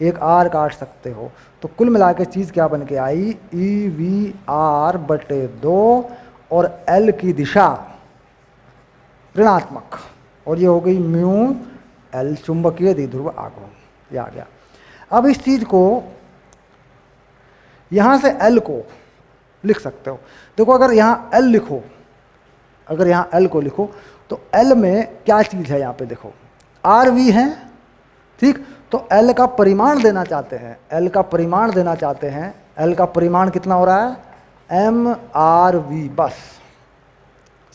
एक आर काट सकते हो, तो कुल मिला के चीज़ क्या बन के आई, ई वी आर बटे 2, और एल की दिशा ऋणात्मक, और ये हो गई म्यू एल, चुंबकीय द्विध्रुव आघूर्ण, ये आ गया। अब इस चीज़ को यहाँ से एल को लिख सकते हो। देखो अगर यहाँ एल लिखो, अगर यहाँ एल को लिखो, तो एल में क्या चीज़ है, यहाँ पे देखो आर वी है, ठीक। तो एल का परिमाण देना चाहते हैं, एल का परिमाण देना चाहते हैं, एल का परिमाण कितना हो रहा है, एम आर वी, बस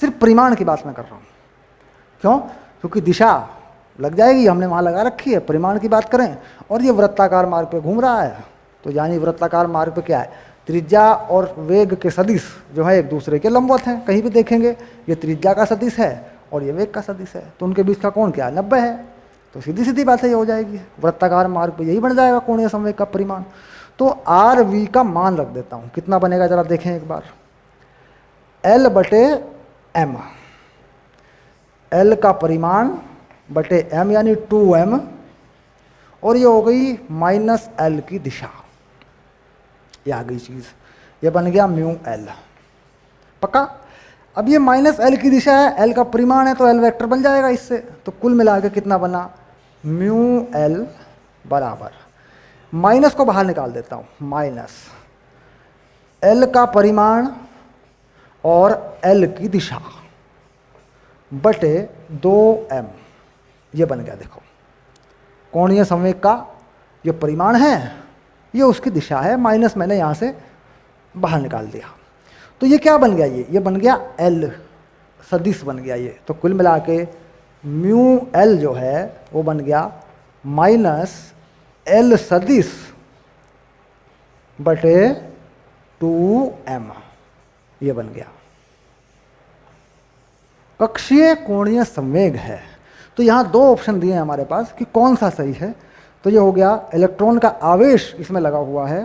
सिर्फ परिमाण की बात मैं कर रहा हूँ। क्यों, क्योंकि दिशा लग जाएगी, हमने वहाँ लगा रखी है। परिमाण की बात करें, और ये वृत्ताकार मार्ग पे घूम रहा है, तो यानी वृत्ताकार मार्ग पे क्या है, त्रिज्या और वेग के सदिश जो है एक दूसरे के लंबवत हैं। कहीं भी देखेंगे ये त्रिज्या का सदिश है और ये वेग का सदिश है, तो उनके बीच का कोण क्या है, 90 है। तो सीधी सीधी बात है ये हो जाएगी, वृत्ताकार मार्ग पे यही बन जाएगा कोणीय संवेग का परिमाण। तो आर वी का मान रख देता हूँ, कितना बनेगा जरा देखें एक बार, एल बटे एम, एल का परिमाण बटे एम यानी 2m, और ये हो गई माइनस एल की दिशा, ये आ गई चीज़, ये बन गया म्यू एल। पक्का? अब ये माइनस एल की दिशा है, एल का परिमाण है तो एल वेक्टर बन जाएगा इससे, तो कुल मिला के कितना बना, म्यू एल बराबर, माइनस को बाहर निकाल देता हूँ, माइनस एल का परिमाण और एल की दिशा बटे 2m, ये बन गया। देखो कोणीय संवेग का ये परिमाण है, ये उसकी दिशा है, माइनस मैंने यहाँ से बाहर निकाल दिया, तो ये क्या बन गया, ये बन गया एल सदिश बन गया ये। तो कुल मिला के म्यू एल जो है वो बन गया माइनस एल सदिश बटे 2m, ये बन गया। कक्षीय कोणीय संवेग है, तो यहाँ दो ऑप्शन दिए हैं हमारे पास कि कौन सा सही है। तो ये हो गया इलेक्ट्रॉन का आवेश इसमें लगा हुआ है,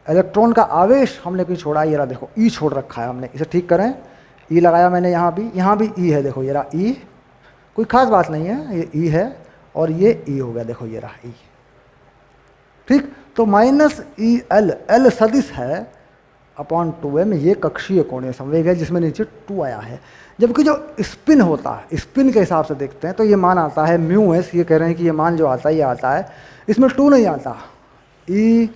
इलेक्ट्रॉन का आवेश हमने कहीं छोड़ा, ये रहा देखो ई छोड़ रखा है हमने, इसे ठीक करें, ई लगाया मैंने यहाँ भी ई है, देखो ये रहा ई, कोई खास बात नहीं है, ये ई है और ये ई हो गया, देखो ये रहा ई, ठीक। तो माइनस ई एल, एल सदिश है अपॉन 2m, ये कक्षीय कोणीय संवेग है जिसमें नीचे 2 आया है। जबकि जो स्पिन होता है, स्पिन के हिसाब से देखते हैं तो ये मान आता है म्यू एस, ये कह रहे हैं कि ये मान जो आता है ये आता है, इसमें 2 नहीं आता, ई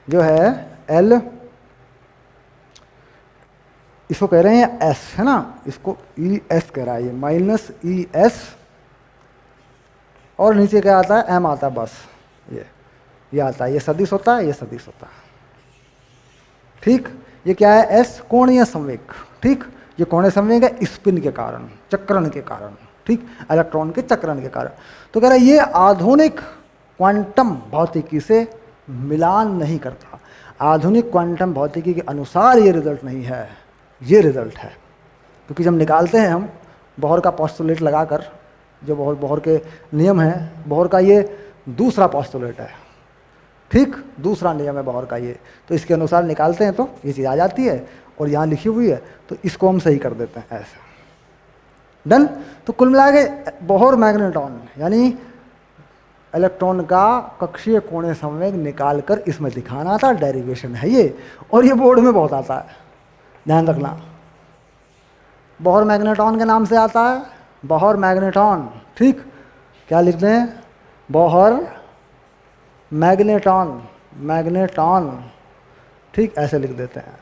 जो है एल, इसको कह रहे हैं एस, है ना, इसको ई एस कह रहा है ये, माइनस ई एस, और नीचे क्या आता है, एम आता है, बस ये आता है, ये सदिश होता है, ये सदिश होता है, ठीक। ये क्या है, एस कोणीय संवेग, ठीक, ये कोणीय संवेग है स्पिन के कारण, चक्रण के कारण, ठीक, इलेक्ट्रॉन के चक्रण के कारण। तो कह रहा है ये आधुनिक क्वांटम भौतिकी से मिलान नहीं करता, आधुनिक क्वांटम भौतिकी के अनुसार ये रिजल्ट नहीं है, ये रिजल्ट है। क्योंकि जब निकालते हैं हम बोहर का पोस्टुलेट लगाकर, जो बोहर के नियम है, बोहर का ये दूसरा पोस्टुलेट है, ठीक, दूसरा नियम है बोहर का ये, तो इसके अनुसार निकालते हैं तो ये चीज़ आ जाती है, और यहाँ लिखी हुई है तो इसको हम सही कर देते हैं ऐसे, डन। तो कुल मिला के बोहर मैग्नेट्रॉन यानी इलेक्ट्रॉन का कक्षीय कोणीय संवेग निकाल कर इसमें दिखाना था, डेरिवेशन है ये, और ये बोर्ड में बहुत आता है, ध्यान रखना, बोहर मैग्नेट्रॉन के नाम से आता है, बोहर मैग्नेट्रॉन, ठीक, क्या लिखते हैं, बोहर मैग्नेट्रॉन, मैग्नेट्रॉन, ठीक, ऐसे लिख देते हैं।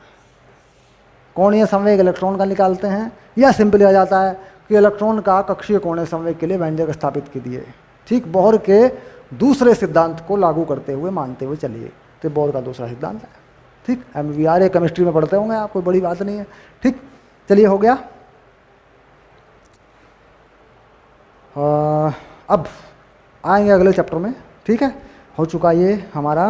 कोणीय संवेग इलेक्ट्रॉन का निकालते हैं, या सिंपली आ जाता है कि इलेक्ट्रॉन का कक्षीय कोणीय संवेग के लिए व्यंजक स्थापित कीजिए, ठीक, बोहर के दूसरे सिद्धांत को लागू करते हुए, मानते हुए चलिए, तो बोहर का दूसरा सिद्धांत है, ठीक। MVR केमिस्ट्री में पढ़ते होंगे आप, कोई बड़ी बात नहीं है, ठीक। चलिए हो गया। अब आएंगे अगले चैप्टर में, ठीक है, हो चुका ये हमारा